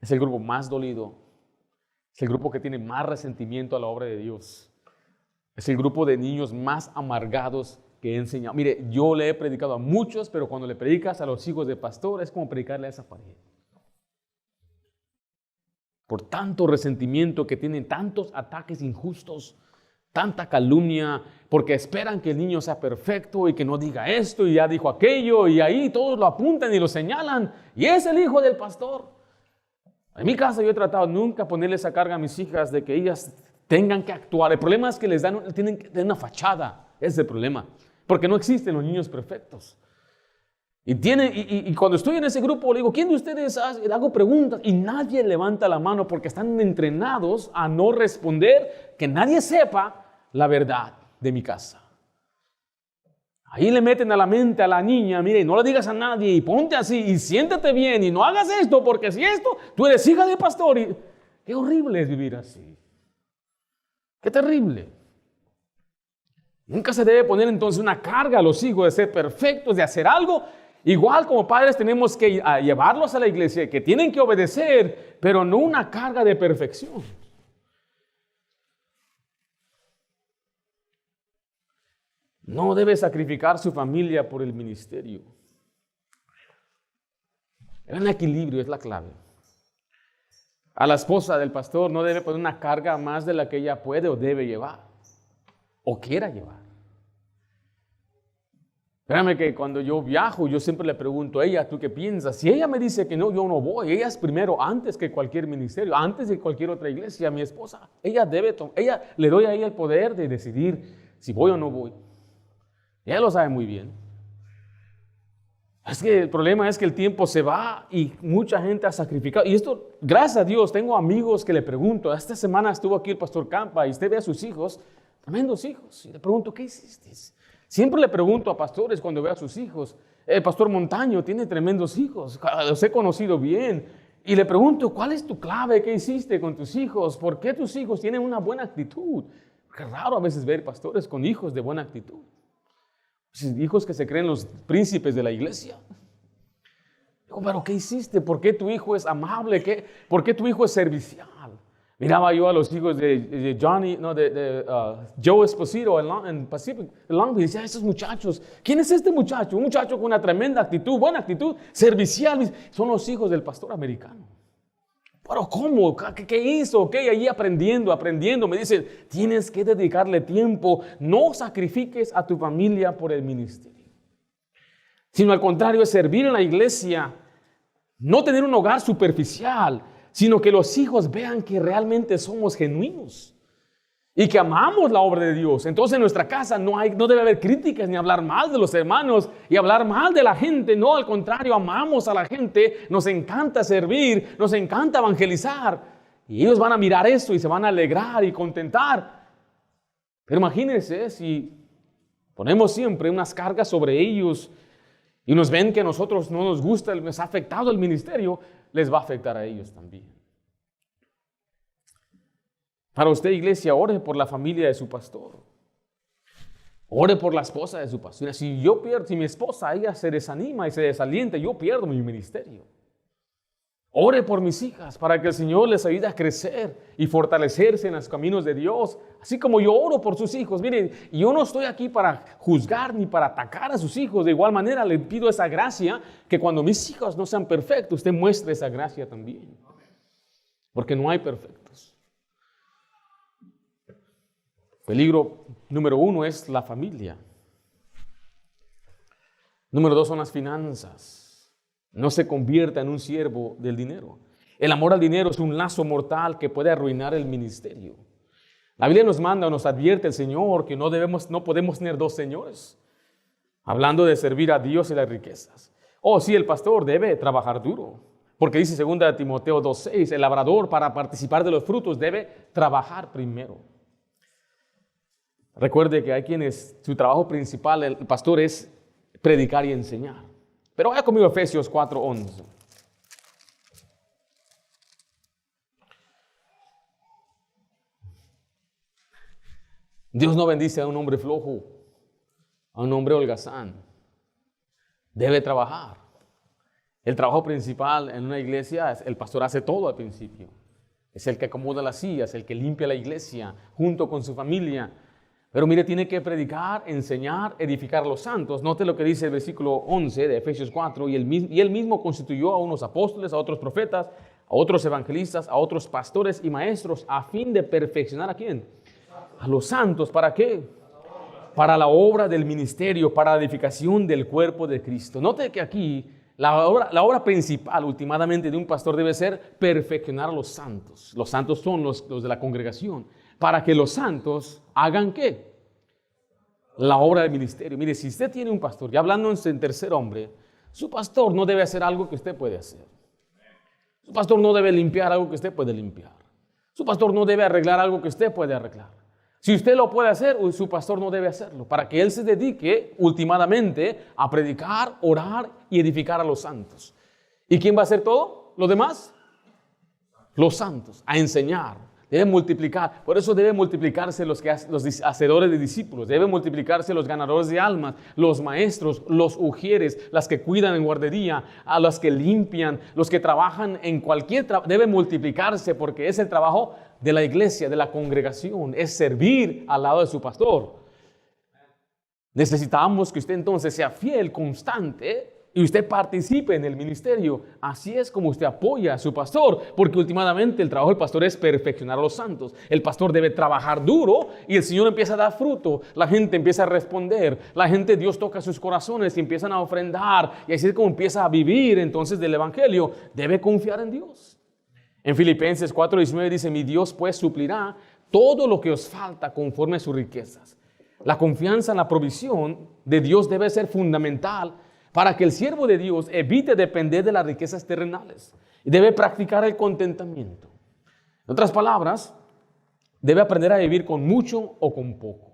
Es el grupo más dolido. Es el grupo que tiene más resentimiento a la obra de Dios. Es el grupo de niños más amargados que he enseñado. Mire, yo le he predicado a muchos, pero cuando le predicas a los hijos de pastor, es como predicarle a esa pared. Por tanto resentimiento que tienen, tantos ataques injustos, tanta calumnia, porque esperan que el niño sea perfecto y que no diga esto y ya dijo aquello, y ahí todos lo apuntan y lo señalan, y es el hijo del pastor. En mi casa yo he tratado nunca ponerle esa carga a mis hijas de que ellas tengan que actuar. El problema es que tienen que tener una fachada, ese es el problema, porque no existen los niños perfectos. Y cuando estoy en ese grupo, le digo, ¿quién de ustedes le hago preguntas? Y nadie levanta la mano porque están entrenados a no responder, que nadie sepa la verdad de mi casa. Ahí le meten a la mente a la niña, mire, no le digas a nadie y ponte así y siéntate bien y no hagas esto porque si esto, tú eres hija de pastor. Y qué horrible es vivir así. Qué terrible. Nunca se debe poner entonces una carga a los hijos de ser perfectos, de hacer algo Igual como padres tenemos que llevarlos a la iglesia, que tienen que obedecer, pero no una carga de perfección. No debe sacrificar su familia por el ministerio. Un equilibrio es la clave. A la esposa del pastor no debe poner una carga más de la que ella puede o debe llevar, o quiera llevar. Créame que cuando yo viajo, yo siempre le pregunto a ella, ¿tú qué piensas? Si ella me dice que no, yo no voy. Ella es primero, antes que cualquier ministerio, antes de cualquier otra iglesia, mi esposa. Ella le doy a ella el poder de decidir si voy o no voy. Ella lo sabe muy bien. Es que el problema es que el tiempo se va y mucha gente ha sacrificado. Y esto, gracias a Dios, tengo amigos que le pregunto. Esta semana estuvo aquí el pastor Campa y usted ve a sus hijos, tremendos hijos. Y le pregunto, ¿qué hiciste? Siempre le pregunto a pastores cuando veo a sus hijos. El pastor Montaño tiene tremendos hijos, los he conocido bien. Y le pregunto, ¿cuál es tu clave? ¿Qué hiciste con tus hijos? ¿Por qué tus hijos tienen una buena actitud? Porque es raro a veces ver pastores con hijos de buena actitud. Hijos que se creen los príncipes de la iglesia. Digo, pero ¿qué hiciste? ¿Por qué tu hijo es amable? ¿Por qué tu hijo es servicial? Miraba yo a los hijos de Joe Esposito en Pacific Long Beach y decía, esos muchachos, ¿quién es este muchacho? Un muchacho con una tremenda actitud, buena actitud, servicial. Son los hijos del pastor americano. Pero ¿cómo? ¿Qué hizo? ¿Ok? Allí aprendiendo. Me dice, tienes que dedicarle tiempo. No sacrifiques a tu familia por el ministerio. Sino al contrario, es servir en la iglesia. No tener un hogar superficial, sino que los hijos vean que realmente somos genuinos y que amamos la obra de Dios. Entonces en nuestra casa no debe haber críticas ni hablar mal de los hermanos y hablar mal de la gente. No, al contrario, amamos a la gente, nos encanta servir, nos encanta evangelizar. Y ellos van a mirar eso y se van a alegrar y contentar. Pero imagínense si ponemos siempre unas cargas sobre ellos y nos ven que a nosotros no nos gusta, les ha afectado el ministerio, les va a afectar a ellos también. Para usted, iglesia, ore por la familia de su pastor. Ore por la esposa de su pastor. Si mi esposa, ella se desanima y se desalienta, yo pierdo mi ministerio. Ore por mis hijas para que el Señor les ayude a crecer y fortalecerse en los caminos de Dios. Así como yo oro por sus hijos. Miren, yo no estoy aquí para juzgar ni para atacar a sus hijos. De igual manera le pido esa gracia que cuando mis hijos no sean perfectos, usted muestre esa gracia también. Porque no hay perfectos. Peligro número 1 es la familia. Número 2 son las finanzas. No se convierta en un siervo del dinero. El amor al dinero es un lazo mortal que puede arruinar el ministerio. La Biblia nos advierte el Señor que no podemos tener dos señores. Hablando de servir a Dios y las riquezas. Sí, el pastor debe trabajar duro. Porque dice 2 Timoteo 2:6, el labrador para participar de los frutos debe trabajar primero. Recuerde que hay quienes, su trabajo principal, el pastor, es predicar y enseñar. Pero vaya conmigo a Efesios 4:11. Dios no bendice a un hombre flojo, a un hombre holgazán. Debe trabajar. El trabajo principal en una iglesia, el pastor hace todo al principio. Es el que acomoda las sillas, el que limpia la iglesia junto con su familia. Pero mire, tiene que predicar, enseñar, edificar a los santos. Note lo que dice el versículo 11 de Efesios 4. Y él mismo constituyó a unos apóstoles, a otros profetas, a otros evangelistas, a otros pastores y maestros, a fin de perfeccionar ¿a quién? A los santos. ¿Para qué? Para la obra del ministerio, para la edificación del cuerpo de Cristo. Note que aquí la obra principal, últimamente, de un pastor debe ser perfeccionar a los santos. Los santos son los de la congregación. Para que los santos hagan ¿qué? La obra del ministerio. Mire, si usted tiene un pastor, ya hablando en tercer hombre, su pastor no debe hacer algo que usted puede hacer. Su pastor no debe limpiar algo que usted puede limpiar. Su pastor no debe arreglar algo que usted puede arreglar. Si usted lo puede hacer, su pastor no debe hacerlo, para que él se dedique últimamente a predicar, orar y edificar a los santos. ¿Y quién va a hacer todo? ¿Los demás? Los santos, a enseñar. Debe multiplicar. Por eso debe multiplicarse los hacedores de discípulos. Debe multiplicarse los ganadores de almas, los maestros, los ujieres, las que cuidan en guardería, a los que limpian, los que trabajan en cualquier trabajo. Debe multiplicarse porque es el trabajo de la iglesia, de la congregación. Es servir al lado de su pastor. Necesitamos que usted entonces sea fiel, constante, y usted participe en el ministerio. Así es como usted apoya a su pastor, porque últimamente el trabajo del pastor es perfeccionar a los santos. El pastor debe trabajar duro y el Señor empieza a dar fruto. La gente empieza a responder. La gente, Dios toca sus corazones y empiezan a ofrendar. Y así es como empieza a vivir entonces del evangelio. Debe confiar en Dios. En Filipenses 4:19 dice: mi Dios pues suplirá todo lo que os falta conforme a sus riquezas. La confianza en la provisión de Dios debe ser fundamental para que el siervo de Dios evite depender de las riquezas terrenales. Y debe practicar el contentamiento. En otras palabras, debe aprender a vivir con mucho o con poco.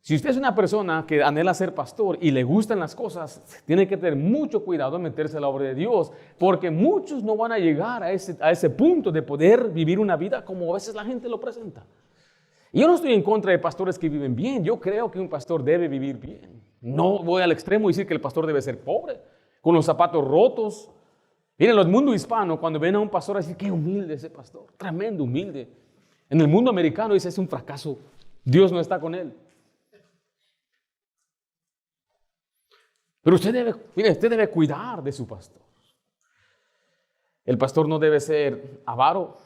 Si usted es una persona que anhela ser pastor y le gustan las cosas, tiene que tener mucho cuidado en meterse a la obra de Dios, porque muchos no van a llegar a ese punto de poder vivir una vida como a veces la gente lo presenta. Y yo no estoy en contra de pastores que viven bien. Yo creo que un pastor debe vivir bien. No voy al extremo y decir que el pastor debe ser pobre, con los zapatos rotos. Miren, en el mundo hispano, cuando ven a un pastor, dicen: qué humilde ese pastor, tremendo humilde. En el mundo americano dice: es un fracaso, Dios no está con él. Pero usted debe cuidar de su pastor. El pastor no debe ser avaro.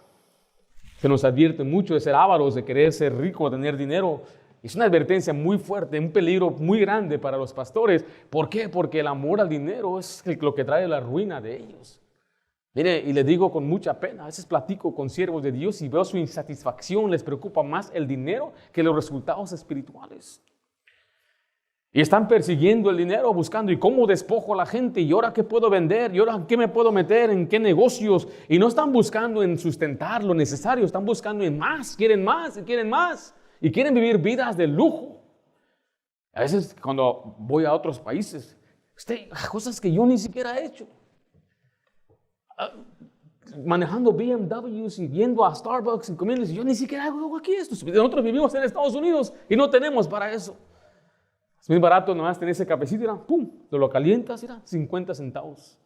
Se nos advierte mucho de ser ávaros, de querer ser rico, de tener dinero. Es una advertencia muy fuerte, un peligro muy grande para los pastores. ¿Por qué? Porque el amor al dinero es lo que trae la ruina de ellos. Mire, y le digo con mucha pena, a veces platico con siervos de Dios y veo su insatisfacción, les preocupa más el dinero que los resultados espirituales. Y están persiguiendo el dinero, buscando, ¿y cómo despojo a la gente? ¿Y ahora qué puedo vender? ¿Y ahora qué me puedo meter? ¿En qué negocios? Y no están buscando en sustentar lo necesario, están buscando en más, quieren más y quieren más. Y quieren vivir vidas de lujo. A veces cuando voy a otros países, cosas que yo ni siquiera he hecho. Manejando BMWs y yendo a Starbucks y comiendo, yo ni siquiera hago aquí esto. Nosotros vivimos en Estados Unidos y no tenemos para eso. Es muy barato nomás tener ese cafecito, mira, pum, lo calientas, mira, 50 centavos.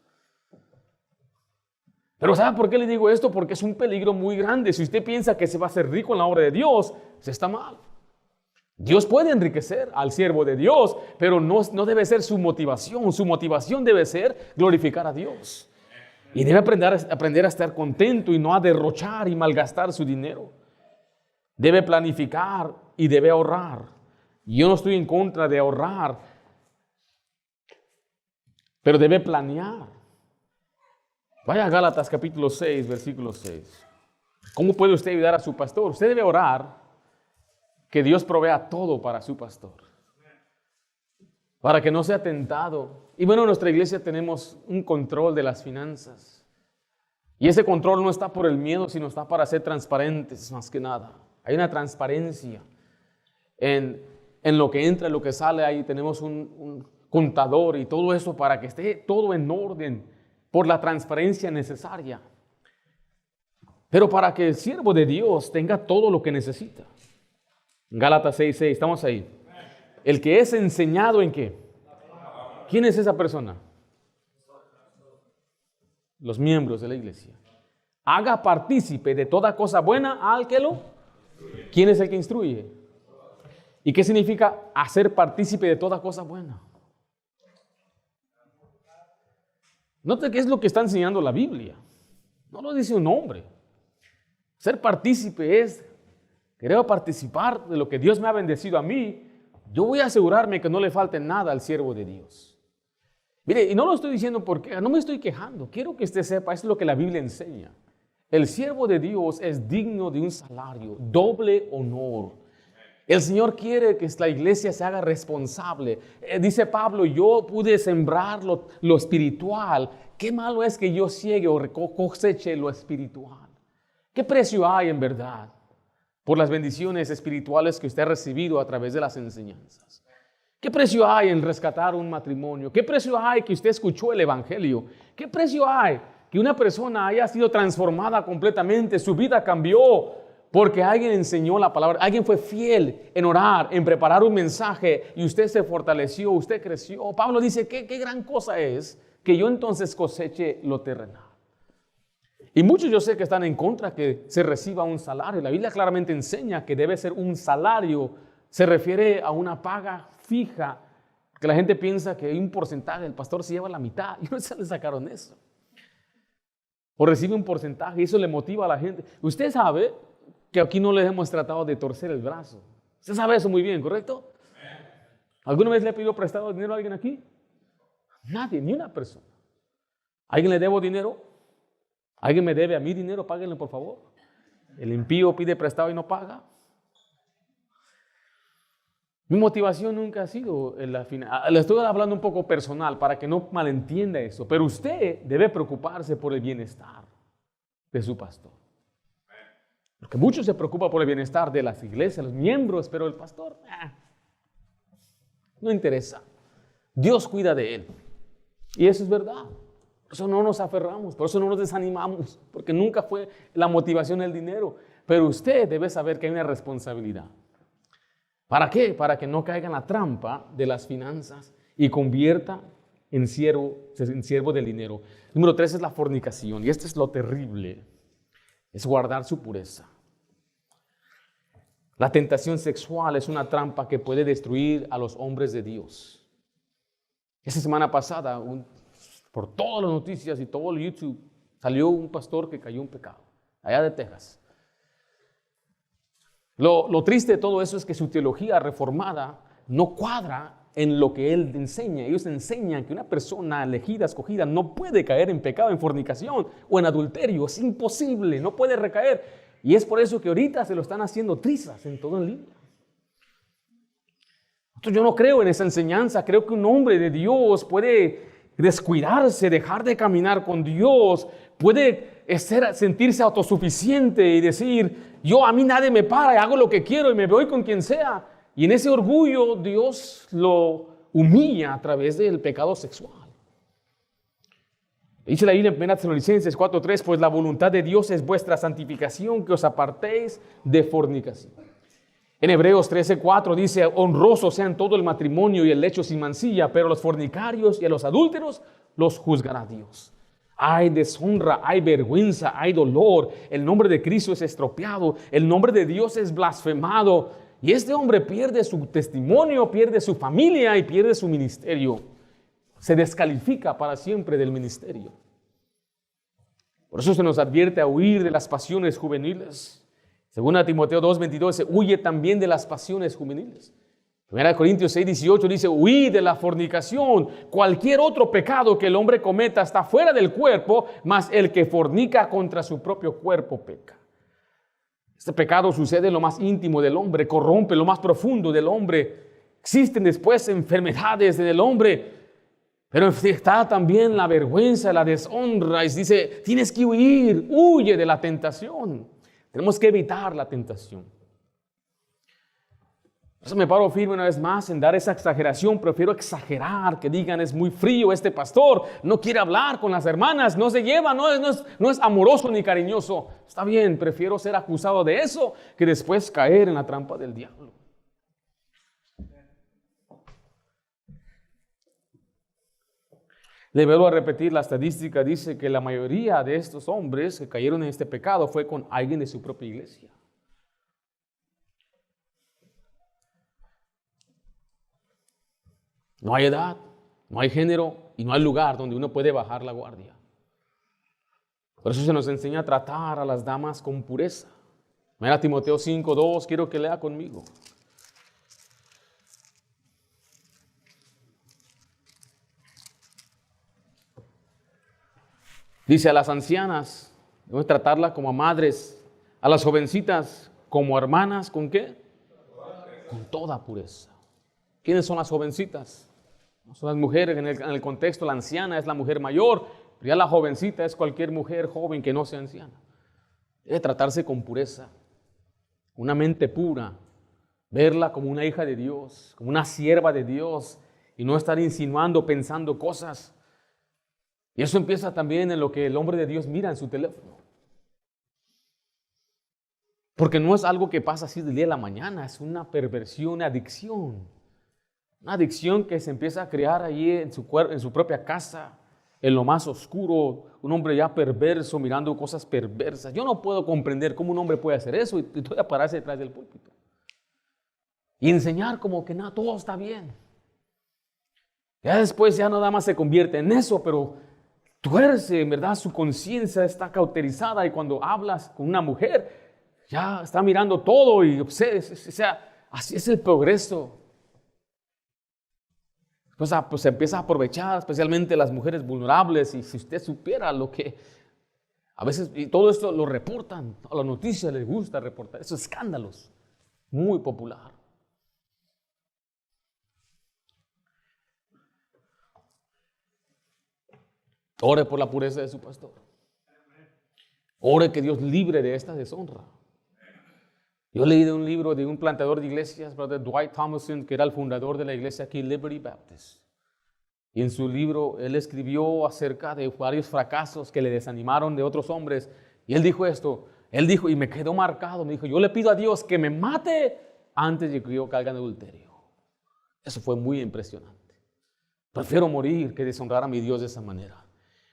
Pero ¿sabe por qué le digo esto? Porque es un peligro muy grande. Si usted piensa que se va a hacer rico en la obra de Dios, se está mal. Dios puede enriquecer al siervo de Dios, pero no debe ser su motivación. Su motivación debe ser glorificar a Dios. Y debe aprender a estar contento y no a derrochar y malgastar su dinero. Debe planificar y debe ahorrar. Yo no estoy en contra de ahorrar, pero debe planear. Vaya a Gálatas capítulo 6, versículo 6. ¿Cómo puede usted ayudar a su pastor? Usted debe orar que Dios provea todo para su pastor, para que no sea tentado. Y bueno, en nuestra iglesia tenemos un control de las finanzas. Y ese control no está por el miedo, sino está para ser transparentes más que nada. Hay una transparencia en lo que entra, en lo que sale. Ahí tenemos un contador y todo eso para que esté todo en orden por la transparencia necesaria. Pero para que el siervo de Dios tenga todo lo que necesita. Gálatas 6:6, estamos ahí. El que es enseñado ¿en qué? ¿Quién es esa persona? Los miembros de la iglesia. Haga partícipe de toda cosa buena al que lo. ¿Quién es el que instruye? ¿Y qué significa hacer partícipe de toda cosa buena? Note qué es lo que está enseñando la Biblia. No lo dice un hombre. Ser partícipe es, quiero participar de lo que Dios me ha bendecido a mí. Yo voy a asegurarme que no le falte nada al siervo de Dios. Mire, y no lo estoy diciendo porque no me estoy quejando. Quiero que usted sepa, eso es lo que la Biblia enseña. El siervo de Dios es digno de un salario, doble honor. El Señor quiere que la iglesia se haga responsable. Dice Pablo, yo pude sembrar lo espiritual. ¿Qué malo es que yo ciegue o coseche lo espiritual? ¿Qué precio hay en verdad por las bendiciones espirituales que usted ha recibido a través de las enseñanzas? ¿Qué precio hay en rescatar un matrimonio? ¿Qué precio hay que usted escuchó el evangelio? ¿Qué precio hay que una persona haya sido transformada completamente, su vida cambió porque alguien enseñó la palabra, alguien fue fiel en orar, en preparar un mensaje y usted se fortaleció, usted creció. Pablo dice, qué gran cosa es que yo entonces coseche lo terrenal. Y muchos yo sé que están en contra que se reciba un salario. La Biblia claramente enseña que debe ser un salario. Se refiere a una paga fija, que la gente piensa que hay un porcentaje, el pastor se lleva la mitad. ¿Y no se le sacaron eso? O recibe un porcentaje y eso le motiva a la gente. Usted sabe que aquí no les hemos tratado de torcer el brazo. Usted sabe eso muy bien, ¿correcto? ¿Alguna vez le ha pedido prestado dinero a alguien aquí? Nadie, ni una persona. ¿A alguien le debo dinero? ¿Alguien me debe a mí dinero? Páguenle, por favor. El impío pide prestado y no paga. Mi motivación nunca ha sido le estoy hablando un poco personal para que no malentienda eso, pero usted debe preocuparse por el bienestar de su pastor. Porque muchos se preocupan por el bienestar de las iglesias, los miembros, pero el pastor no interesa. Dios cuida de él. Y eso es verdad. Por eso no nos aferramos, por eso no nos desanimamos, porque nunca fue la motivación el dinero. Pero usted debe saber que hay una responsabilidad. ¿Para qué? Para que no caiga en la trampa de las finanzas y convierta en siervo del dinero. Número 3 es la fornicación, y esto es lo terrible, es guardar su pureza. La tentación sexual es una trampa que puede destruir a los hombres de Dios. Esta semana pasada, por todas las noticias y todo el YouTube, salió un pastor que cayó en pecado, allá de Texas. Lo triste de todo eso es que su teología reformada no cuadra en lo que él enseña. Ellos enseñan que una persona elegida, escogida, no puede caer en pecado, en fornicación o en adulterio. Es imposible, no puede recaer. Y es por eso que ahorita se lo están haciendo trizas en todo en línea. Entonces yo no creo en esa enseñanza. Creo que un hombre de Dios puede descuidarse, dejar de caminar con Dios, puede sentirse autosuficiente y decir, a mí nadie me para, hago lo que quiero y me voy con quien sea. Y en ese orgullo Dios lo humilla a través del pecado sexual. Dice la Biblia en 1 Tesalonicenses 4:3, pues la voluntad de Dios es vuestra santificación, que os apartéis de fornicación. En Hebreos 13:4 dice, honrosos sean todo el matrimonio y el lecho sin mancilla, pero a los fornicarios y a los adúlteros los juzgará Dios. Hay deshonra, hay vergüenza, hay dolor. El nombre de Cristo es estropeado, el nombre de Dios es blasfemado. Y este hombre pierde su testimonio, pierde su familia y pierde su ministerio. Se descalifica para siempre del ministerio. Por eso se nos advierte a huir de las pasiones juveniles. Según Timoteo 2:22 dice, huye también de las pasiones juveniles. 1 Corintios 6:18 dice, huid de la fornicación. Cualquier otro pecado que el hombre cometa está fuera del cuerpo, mas el que fornica contra su propio cuerpo peca. Este pecado sucede en lo más íntimo del hombre, corrompe lo más profundo del hombre. Existen después enfermedades en el hombre, pero está también la vergüenza, la deshonra. Y dice, tienes que huye de la tentación. Tenemos que evitar la tentación. Por eso me paro firme una vez más en dar esa exageración. Prefiero exagerar, que digan es muy frío este pastor, no quiere hablar con las hermanas, no se lleva, no es amoroso ni cariñoso. Está bien, prefiero ser acusado de eso que después caer en la trampa del diablo. Le vuelvo a repetir, la estadística dice que la mayoría de estos hombres que cayeron en este pecado fue con alguien de su propia iglesia. No hay edad, no hay género y no hay lugar donde uno puede bajar la guardia. Por eso se nos enseña a tratar a las damas con pureza. Mira Timoteo 5:2, quiero que lea conmigo. Dice, a las ancianas debemos tratarlas como a madres, a las jovencitas como hermanas, ¿con qué? Con toda pureza. ¿Quiénes son las jovencitas? No son las mujeres, en el contexto la anciana es la mujer mayor, pero ya la jovencita es cualquier mujer joven que no sea anciana. Debe tratarse con pureza, una mente pura, verla como una hija de Dios, como una sierva de Dios y no estar insinuando, pensando cosas. Y eso empieza también en lo que el hombre de Dios mira en su teléfono. Porque no es algo que pasa así del día a la mañana, es una perversión, una adicción. Una adicción que se empieza a crear allí en su propia casa, en lo más oscuro, un hombre ya perverso mirando cosas perversas. Yo no puedo comprender cómo un hombre puede hacer eso y todavía pararse detrás del púlpito. Y enseñar como que nada, todo está bien. Ya después ya nada más se convierte en eso, pero tuerce, en verdad, su conciencia está cauterizada y cuando hablas con una mujer, ya está mirando todo y o sea, así es el progreso. Pues se empieza a aprovechar, especialmente las mujeres vulnerables, y si usted supiera lo que a veces, y todo esto lo reportan, a las noticias les gusta reportar, esos escándalos, muy popular. Ore por la pureza de su pastor. Ore que Dios libre de esta deshonra. Yo leí de un libro de un plantador de iglesias, Brother Dwight Thomason, que era el fundador de la iglesia aquí, Liberty Baptist. Y en su libro, él escribió acerca de varios fracasos que le desanimaron de otros hombres. Y él dijo esto, y me quedó marcado, me dijo, yo le pido a Dios que me mate antes de que yo caiga en adulterio. Eso fue muy impresionante. Prefiero morir que deshonrar a mi Dios de esa manera.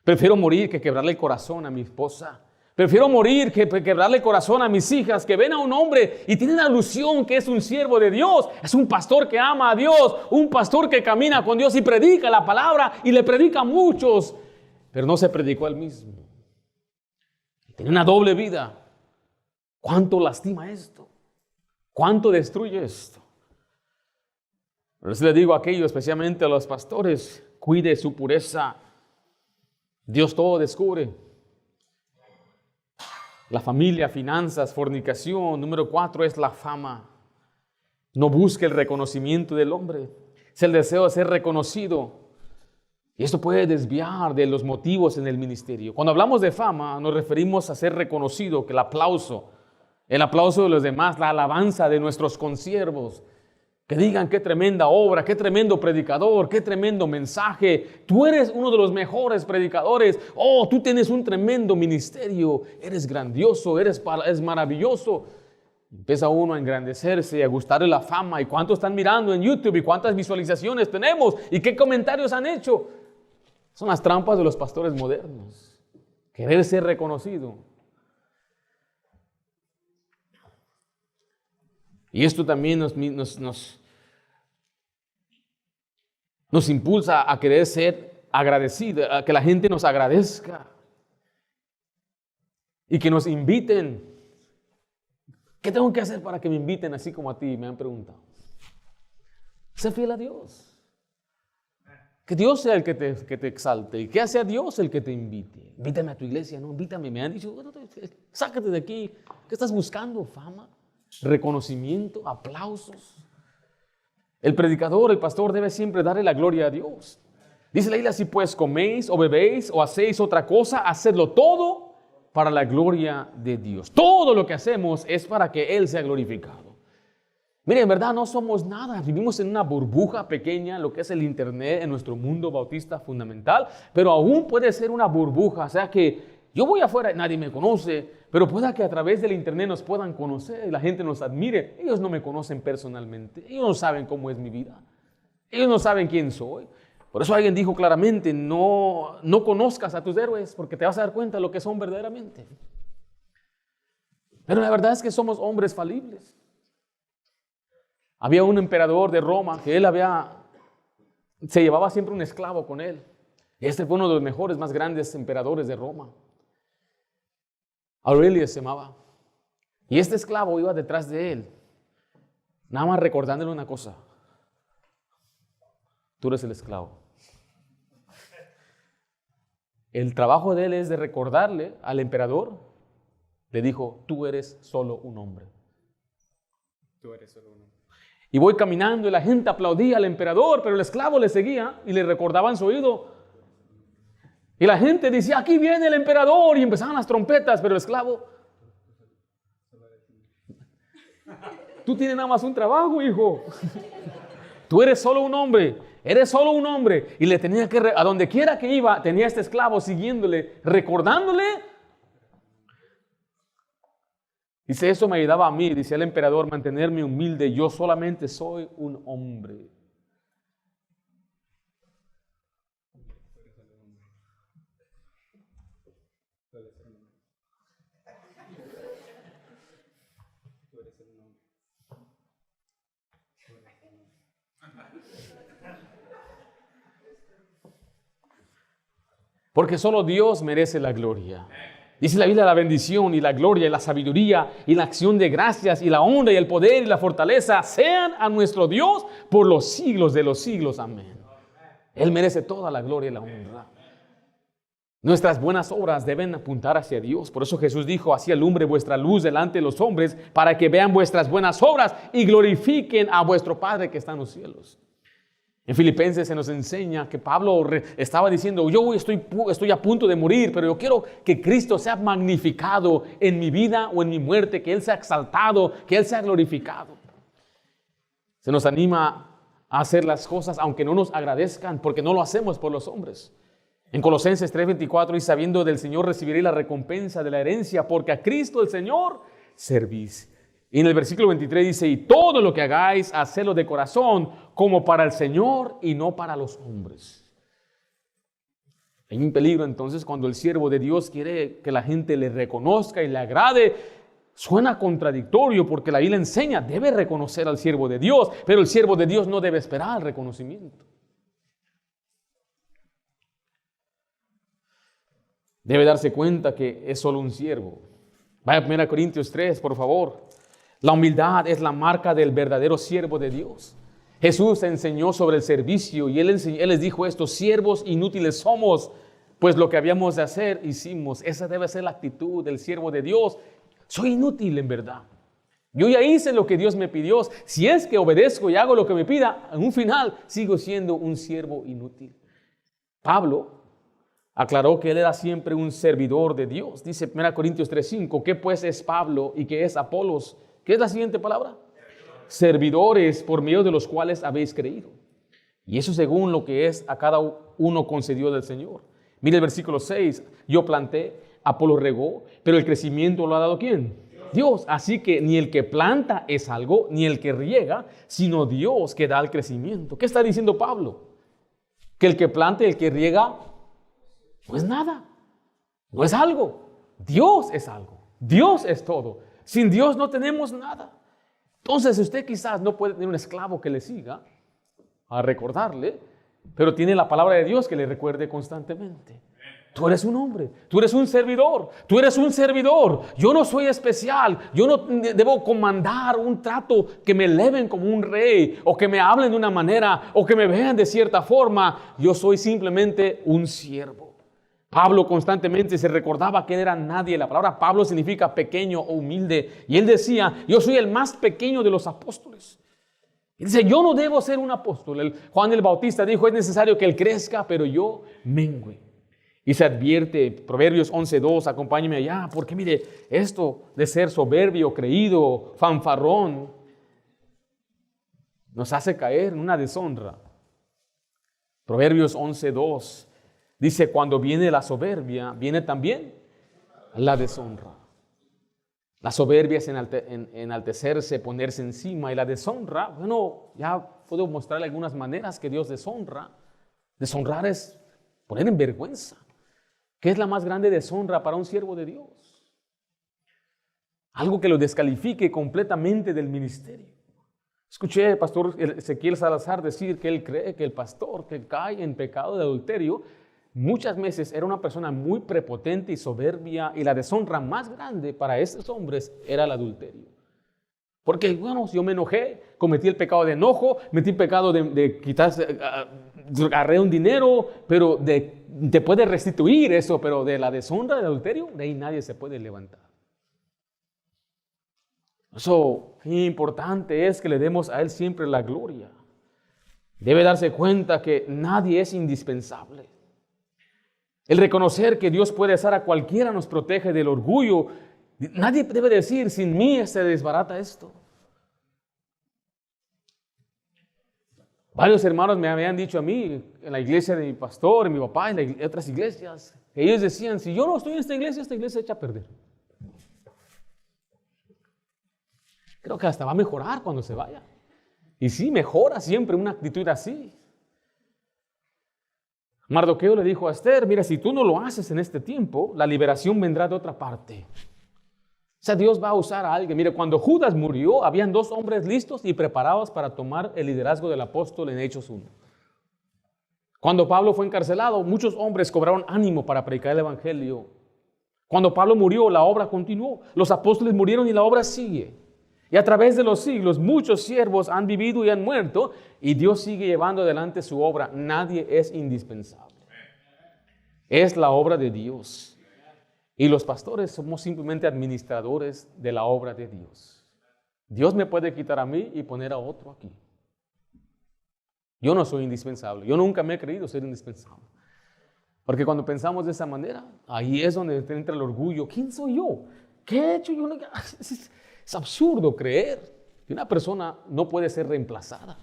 Prefiero morir que quebrarle el corazón a mi esposa. Prefiero morir que quebrarle el corazón a mis hijas que ven a un hombre y tienen la ilusión que es un siervo de Dios. Es un pastor que ama a Dios, un pastor que camina con Dios y predica la palabra y le predica a muchos, pero no se predicó a él mismo. Tiene una doble vida. ¿Cuánto lastima esto? ¿Cuánto destruye esto? Por eso le digo a aquellos, especialmente a los pastores, cuide su pureza. Dios todo descubre. La familia, finanzas, fornicación. Número 4 es la fama. No busque el reconocimiento del hombre. Es el deseo de ser reconocido. Y esto puede desviar de los motivos en el ministerio. Cuando hablamos de fama, nos referimos a ser reconocido, que el aplauso de los demás, la alabanza de nuestros consiervos, que digan qué tremenda obra, qué tremendo predicador, qué tremendo mensaje. Tú eres uno de los mejores predicadores. Oh, tú tienes un tremendo ministerio. Eres grandioso, es maravilloso. Empieza uno a engrandecerse y a gustarle la fama. ¿Y cuántos están mirando en YouTube? ¿Y cuántas visualizaciones tenemos? ¿Y qué comentarios han hecho? Son las trampas de los pastores modernos. Querer ser reconocido. Y esto también nos impulsa a querer ser agradecidos, a que la gente nos agradezca y que nos inviten. ¿Qué tengo que hacer para que me inviten así como a ti? Me han preguntado. Sé fiel a Dios. Que Dios sea el que te exalte y que sea Dios el que te invite. Invítame a tu iglesia, no, invítame. Me han dicho, bueno, sácate de aquí. ¿Qué estás buscando? ¿Fama? ¿Reconocimiento? ¿Aplausos? El predicador, el pastor debe siempre darle la gloria a Dios. Dice la Biblia, si pues coméis o bebéis o hacéis otra cosa, hacedlo todo para la gloria de Dios. Todo lo que hacemos es para que Él sea glorificado. Miren, en verdad no somos nada. Vivimos en una burbuja pequeña, lo que es el internet, en nuestro mundo bautista fundamental, pero aún puede ser una burbuja. O sea que yo voy afuera y nadie me conoce, pero pueda que a través del internet nos puedan conocer y la gente nos admire. Ellos no me conocen personalmente, ellos no saben cómo es mi vida, ellos no saben quién soy. Por eso alguien dijo claramente, no conozcas a tus héroes porque te vas a dar cuenta de lo que son verdaderamente. Pero la verdad es que somos hombres falibles. Había un emperador de Roma que se llevaba siempre un esclavo con él. Este fue uno de los mejores, más grandes emperadores de Roma. Aurelius se llamaba. Y este esclavo iba detrás de él, nada más recordándole una cosa. Tú eres el esclavo. El trabajo de él es de recordarle al emperador. Le dijo, tú eres solo un hombre. Tú eres solo un hombre. Y voy caminando y la gente aplaudía al emperador, pero el esclavo le seguía y le recordaba en su oído. Y la gente decía, aquí viene el emperador, y empezaban las trompetas, pero el esclavo, tú tienes nada más un trabajo, hijo. Tú eres solo un hombre, eres solo un hombre. Y le tenía que, a donde quiera que iba, tenía este esclavo siguiéndole, recordándole. Dice, eso me ayudaba a mí, dice el emperador, mantenerme humilde. Yo solamente soy un hombre. Porque solo Dios merece la gloria. Dice la Biblia, la bendición y la gloria y la sabiduría y la acción de gracias y la honra y el poder y la fortaleza sean a nuestro Dios por los siglos de los siglos. Amén. Él merece toda la gloria y la honra. Nuestras buenas obras deben apuntar hacia Dios. Por eso Jesús dijo, así alumbre vuestra luz delante de los hombres para que vean vuestras buenas obras y glorifiquen a vuestro Padre que está en los cielos. En Filipenses se nos enseña que Pablo estaba diciendo, yo estoy a punto de morir, pero yo quiero que Cristo sea magnificado en mi vida o en mi muerte, que Él sea exaltado, que Él sea glorificado. Se nos anima a hacer las cosas aunque no nos agradezcan, porque no lo hacemos por los hombres. En Colosenses 3:24, y sabiendo del Señor recibiré la recompensa de la herencia, porque a Cristo el Señor servís. Y en el versículo 23 dice, y todo lo que hagáis, hacedlo de corazón, como para el Señor y no para los hombres. Hay un peligro entonces cuando el siervo de Dios quiere que la gente le reconozca y le agrade. Suena contradictorio porque la Biblia enseña, debe reconocer al siervo de Dios, pero el siervo de Dios no debe esperar el reconocimiento. Debe darse cuenta que es solo un siervo. Vaya a 1 Corintios 3, por favor. La humildad es la marca del verdadero siervo de Dios. Jesús enseñó sobre el servicio y Él les dijo esto, siervos inútiles somos, pues lo que habíamos de hacer, hicimos. Esa debe ser la actitud del siervo de Dios. Soy inútil en verdad. Yo ya hice lo que Dios me pidió. Si es que obedezco y hago lo que me pida, en un final sigo siendo un siervo inútil. Pablo aclaró que él era siempre un servidor de Dios. Dice 1 Corintios 3:5, ¿qué pues es Pablo y qué es Apolos? ¿Qué es la siguiente palabra? Servidores por medio de los cuales habéis creído. Y eso según lo que es a cada uno concedido del Señor. Mire el versículo 6. Yo planté, Apolo regó, pero el crecimiento lo ha dado ¿quién? Dios. Así que ni el que planta es algo, ni el que riega, sino Dios que da el crecimiento. ¿Qué está diciendo Pablo? Que el que planta y el que riega no es nada. No es algo. Dios es algo. Dios es todo. Sin Dios no tenemos nada. Entonces usted quizás no puede tener un esclavo que le siga a recordarle, pero tiene la palabra de Dios que le recuerde constantemente. Tú eres un hombre, tú eres un servidor, tú eres un servidor. Yo no soy especial, yo no debo comandar un trato que me eleven como un rey o que me hablen de una manera o que me vean de cierta forma. Yo soy simplemente un siervo. Pablo constantemente se recordaba que él era nadie. La palabra Pablo significa pequeño o humilde. Y él decía, yo soy el más pequeño de los apóstoles. Y dice, yo no debo ser un apóstol. Juan el Bautista dijo, es necesario que él crezca, pero yo mengüe. Y se advierte, Proverbios 11:2, acompáñeme allá, porque mire, esto de ser soberbio, creído, fanfarrón, nos hace caer en una deshonra. Proverbios 11:2 dice, cuando viene la soberbia, viene también la deshonra. La soberbia es enaltecerse, ponerse encima, y la deshonra, bueno, ya puedo mostrarle algunas maneras que Dios deshonra. Deshonrar es poner en vergüenza. ¿Qué es la más grande deshonra para un siervo de Dios? Algo que lo descalifique completamente del ministerio. Escuché al pastor Ezequiel Salazar decir que él cree que el pastor que cae en pecado de adulterio muchas veces era una persona muy prepotente y soberbia, y la deshonra más grande para estos hombres era el adulterio. Porque, bueno, yo me enojé, cometí el pecado de enojo, metí el pecado de quitarse, agarré un dinero, pero te puede restituir eso, pero de la deshonra del adulterio, de ahí nadie se puede levantar. Eso, qué importante es que le demos a Él siempre la gloria. Debe darse cuenta que nadie es indispensable. El reconocer que Dios puede usar a cualquiera nos protege del orgullo. Nadie debe decir, sin mí se desbarata esto. Varios hermanos me habían dicho a mí, en la iglesia de mi pastor, en mi papá, en otras iglesias, que ellos decían, si yo no estoy en esta iglesia se echa a perder. Creo que hasta va a mejorar cuando se vaya. Y sí, mejora siempre una actitud así. Mardoqueo le dijo a Esther, mira, si tú no lo haces en este tiempo, la liberación vendrá de otra parte. O sea, Dios va a usar a alguien. Mire, cuando Judas murió, habían 2 hombres listos y preparados para tomar el liderazgo del apóstol en Hechos 1. Cuando Pablo fue encarcelado, muchos hombres cobraron ánimo para predicar el evangelio. Cuando Pablo murió, la obra continuó. Los apóstoles murieron y la obra sigue. Y a través de los siglos, muchos siervos han vivido y han muerto, y Dios sigue llevando adelante su obra. Nadie es indispensable. Es la obra de Dios. Y los pastores somos simplemente administradores de la obra de Dios. Dios me puede quitar a mí y poner a otro aquí. Yo no soy indispensable. Yo nunca me he creído ser indispensable. Porque cuando pensamos de esa manera, ahí es donde entra el orgullo. ¿Quién soy yo? ¿Qué he hecho yo? Es absurdo creer que una persona no puede ser reemplazada.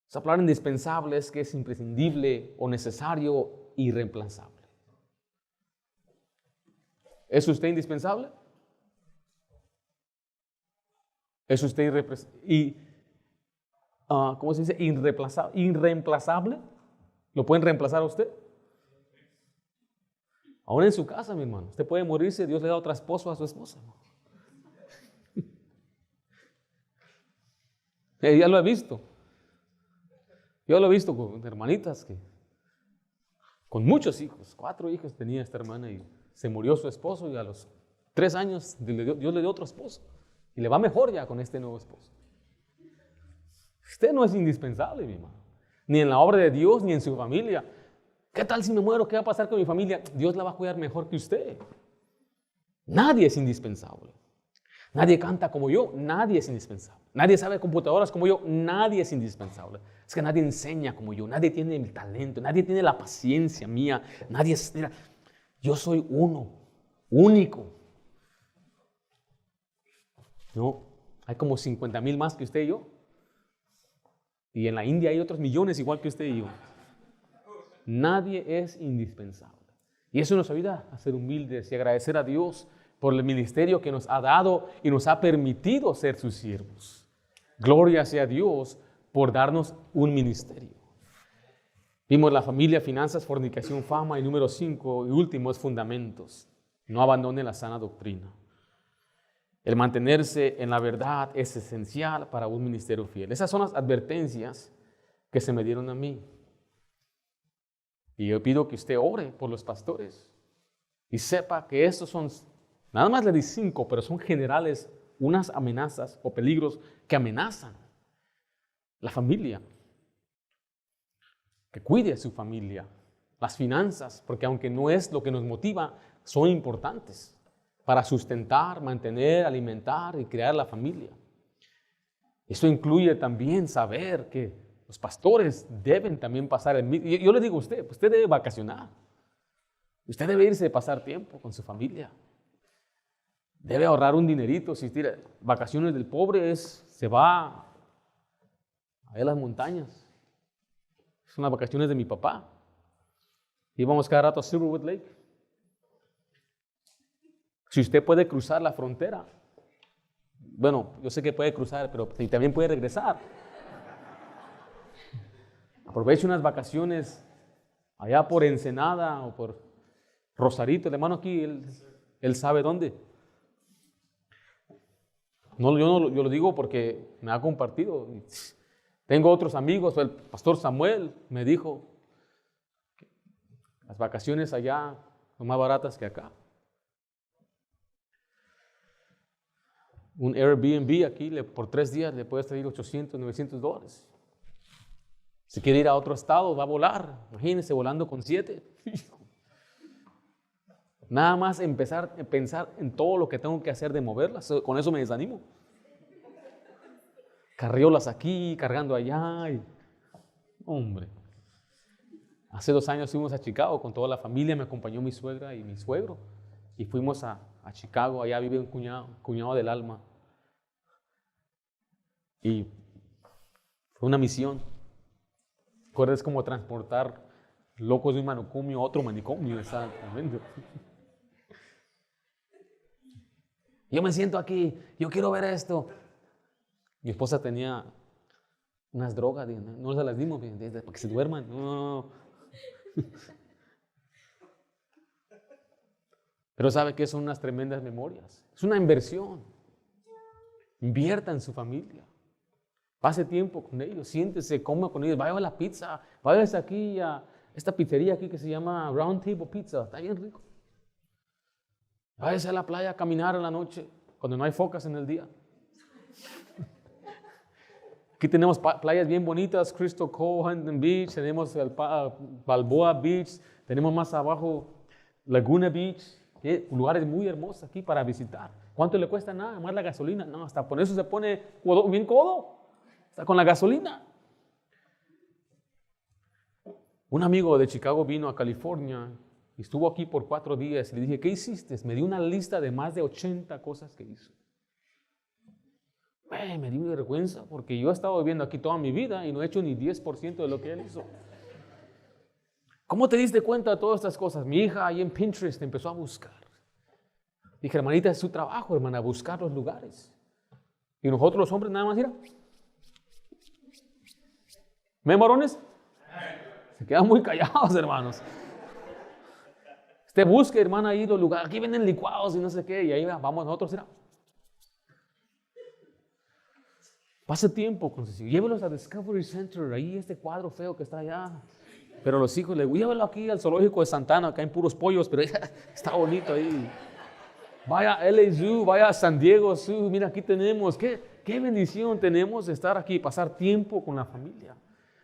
Esa palabra indispensable es que es imprescindible o necesario, irreemplazable. ¿Es usted indispensable? ¿Es usted ¿cómo se dice? Irreemplazable? ¿Lo pueden reemplazar a usted? Aún en su casa, mi hermano. Usted puede morirse, Dios le da otro esposo a su esposa. Ya lo he visto. Yo lo he visto con hermanitas con muchos hijos, 4 hijos tenía esta hermana y se murió su esposo y a los 3 años Dios le dio otro esposo y le va mejor ya con este nuevo esposo. Usted no es indispensable, mi hermano, ni en la obra de Dios ni en su familia. ¿Qué tal si me muero? ¿Qué va a pasar con mi familia? Dios la va a cuidar mejor que usted. Nadie es indispensable. Nadie canta como yo, nadie es indispensable. Nadie sabe computadoras como yo, nadie es indispensable. Es que nadie enseña como yo, nadie tiene el talento, nadie tiene la paciencia mía, nadie es... Mira, yo soy uno, único. No, hay como 50,000 más que usted y yo. Y en la India hay otros millones igual que usted y yo. Nadie es indispensable. Y eso nos ayuda a ser humildes y agradecer a Dios por el ministerio que nos ha dado y nos ha permitido ser sus siervos. Gloria sea a Dios por darnos un ministerio. Vimos la familia, finanzas, fornicación, fama y número 5 y último es fundamentos. No abandone la sana doctrina. El mantenerse en la verdad es esencial para un ministerio fiel. Esas son las advertencias que se me dieron a mí. Y yo pido que usted ore por los pastores y sepa que estos son, nada más le di 5, pero son generales, unas amenazas o peligros que amenazan la familia. Que cuide a su familia, las finanzas, porque aunque no es lo que nos motiva, son importantes para sustentar, mantener, alimentar y crear la familia. Eso incluye también saber que los pastores deben también pasar el mismo. Yo le digo a usted, usted debe vacacionar. Usted debe irse a pasar tiempo con su familia. Debe ahorrar un dinerito. Si tira vacaciones del pobre se va a las montañas. Son las vacaciones de mi papá. Íbamos cada rato a Silverwood Lake. Si usted puede cruzar la frontera, bueno, yo sé que puede cruzar, pero también puede regresar. Aproveche unas vacaciones allá por Ensenada o por Rosarito. El hermano aquí, él sabe dónde. Yo lo digo porque me ha compartido. Tengo otros amigos, el pastor Samuel me dijo que las vacaciones allá son más baratas que acá. Un Airbnb aquí por 3 días le puede salir $800, $900. Si quiere ir a otro estado, va a volar. Imagínense volando con 7. Nada más empezar a pensar en todo lo que tengo que hacer de moverlas. Con eso me desanimo. Carriolas aquí, cargando allá. Hombre. Hace 2 años fuimos a Chicago con toda la familia. Me acompañó mi suegra y mi suegro. Y fuimos a Chicago. Allá vive un cuñado del alma. Y fue una misión. ¿Recuerdas cómo transportar locos de un manicomio a otro manicomio? Exactamente. Yo me siento aquí, yo quiero ver esto. Mi esposa tenía unas drogas, no se las dimos para que se duerman. No. Pero sabe que son unas tremendas memorias. Es una inversión. Invierta en su familia. Pase tiempo con ellos, siéntese, coma con ellos. Vaya a la pizza, vaya aquí a esta pizzería aquí que se llama Round Table Pizza. Está bien rico. Váyase a la playa a caminar en la noche, cuando no hay focas en el día. Aquí tenemos playas bien bonitas, Crystal Cove, Huntington Beach, tenemos el Balboa Beach, tenemos más abajo Laguna Beach, lugares muy hermosos aquí para visitar. ¿Cuánto le cuesta? Nada más la gasolina. No, hasta por eso se pone bien codo, está con la gasolina. Un amigo de Chicago vino a California y estuvo aquí por 4 días y le dije, ¿qué hiciste? Me dio una lista de más de 80 cosas que hizo. Me dio vergüenza porque yo he estado viviendo aquí toda mi vida y no he hecho ni 10% de lo que él hizo. ¿Cómo te diste cuenta de todas estas cosas? Mi hija ahí en Pinterest empezó a buscar. Dije, hermanita, es su trabajo, hermana, buscar los lugares. Y nosotros los hombres nada más, mira. ¿Ven, varones? Se quedan muy callados, hermanos. Usted busque, hermana, ahí los lugares. Aquí venden licuados y no sé qué. Y ahí vamos nosotros, mira. Pase tiempo con sus hijos. Llévelos a Discovery Center, ahí este cuadro feo que está allá. Pero los hijos le digo, llévelo aquí al zoológico de Santana, acá hay puros pollos, pero está bonito ahí. Vaya a LA Zoo, vaya a San Diego Zoo, mira aquí tenemos. Qué bendición tenemos de estar aquí, pasar tiempo con la familia.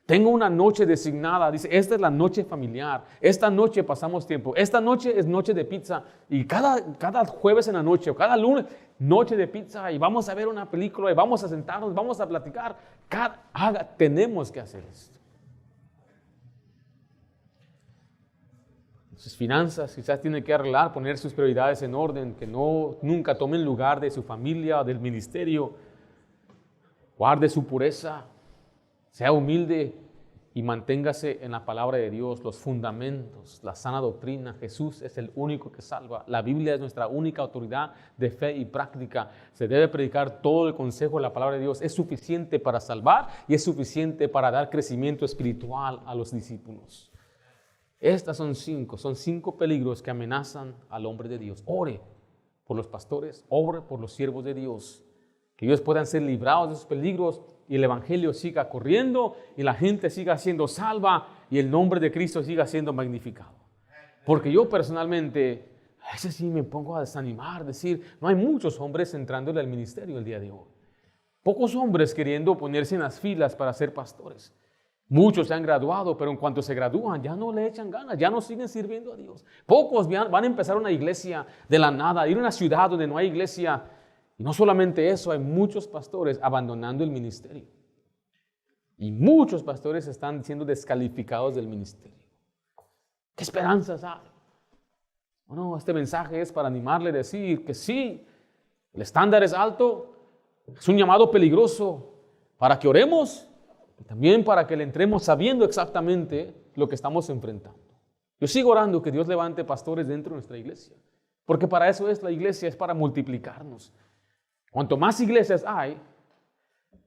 Tengo una noche designada, dice, esta es la noche familiar, esta noche pasamos tiempo, esta noche es noche de pizza y cada jueves en la noche o cada lunes, noche de pizza y vamos a ver una película y vamos a sentarnos, vamos a platicar. Tenemos que hacer esto. Sus finanzas quizás tiene que arreglar, poner sus prioridades en orden, que nunca tomen lugar de su familia o del ministerio. Guarde su pureza. Sea humilde y manténgase en la palabra de Dios, los fundamentos, la sana doctrina. Jesús es el único que salva. La Biblia es nuestra única autoridad de fe y práctica. Se debe predicar todo el consejo de la palabra de Dios. Es suficiente para salvar y es suficiente para dar crecimiento espiritual a los discípulos. Estas son 5 peligros que amenazan al hombre de Dios. Ore por los pastores, ore por los siervos de Dios, que ellos puedan ser librados de esos peligros y el evangelio siga corriendo y la gente siga siendo salva y el nombre de Cristo siga siendo magnificado. Porque yo personalmente, a veces sí me pongo a desanimar, decir, no hay muchos hombres entrándole al ministerio el día de hoy. Pocos hombres queriendo ponerse en las filas para ser pastores. Muchos se han graduado, pero en cuanto se gradúan ya no le echan ganas, ya no siguen sirviendo a Dios. Pocos van a empezar una iglesia de la nada, ir a una ciudad donde no hay iglesia. Y no solamente eso, hay muchos pastores abandonando el ministerio. Y muchos pastores están siendo descalificados del ministerio. ¿Qué esperanzas hay? Bueno, este mensaje es para animarle a decir que sí, el estándar es alto, es un llamado peligroso para que oremos y también para que le entremos sabiendo exactamente lo que estamos enfrentando. Yo sigo orando que Dios levante pastores dentro de nuestra iglesia, porque para eso es la iglesia, es para multiplicarnos. Cuanto más iglesias hay,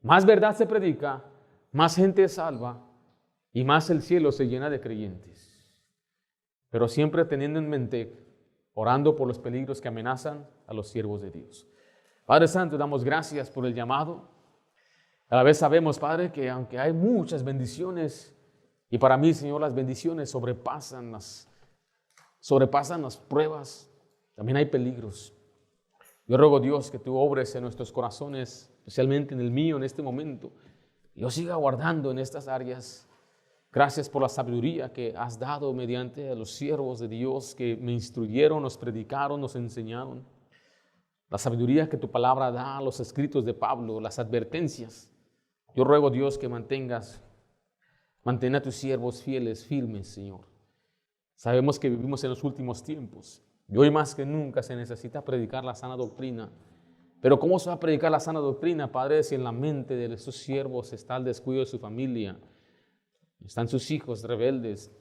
más verdad se predica, más gente es salva y más el cielo se llena de creyentes. Pero siempre teniendo en mente, orando por los peligros que amenazan a los siervos de Dios. Padre Santo, damos gracias por el llamado. A la vez sabemos, Padre, que aunque hay muchas bendiciones, y para mí, Señor, las bendiciones sobrepasan las pruebas, también hay peligros. Yo ruego, Dios, que tú obres en nuestros corazones, especialmente en el mío en este momento. Yo siga guardando en estas áreas. Gracias por la sabiduría que has dado mediante a los siervos de Dios que me instruyeron, nos predicaron, nos enseñaron. La sabiduría que tu palabra da a los escritos de Pablo, las advertencias. Yo ruego, Dios, que mantén a tus siervos fieles, firmes, Señor. Sabemos que vivimos en los últimos tiempos. Y hoy más que nunca se necesita predicar la sana doctrina. Pero ¿cómo se va a predicar la sana doctrina, Padre, si en la mente de estos siervos está el descuido de su familia? Están sus hijos rebeldes.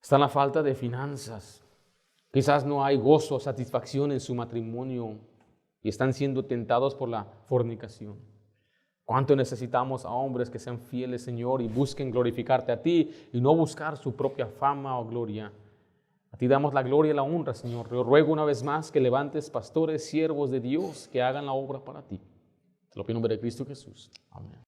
Está la falta de finanzas. Quizás no hay gozo, satisfacción en su matrimonio y están siendo tentados por la fornicación. ¿Cuánto necesitamos a hombres que sean fieles, Señor, y busquen glorificarte a ti y no buscar su propia fama o gloria? A ti damos la gloria y la honra, Señor. Yo ruego una vez más que levantes pastores, siervos de Dios, que hagan la obra para ti. Te lo pido en nombre de Cristo Jesús. Amén.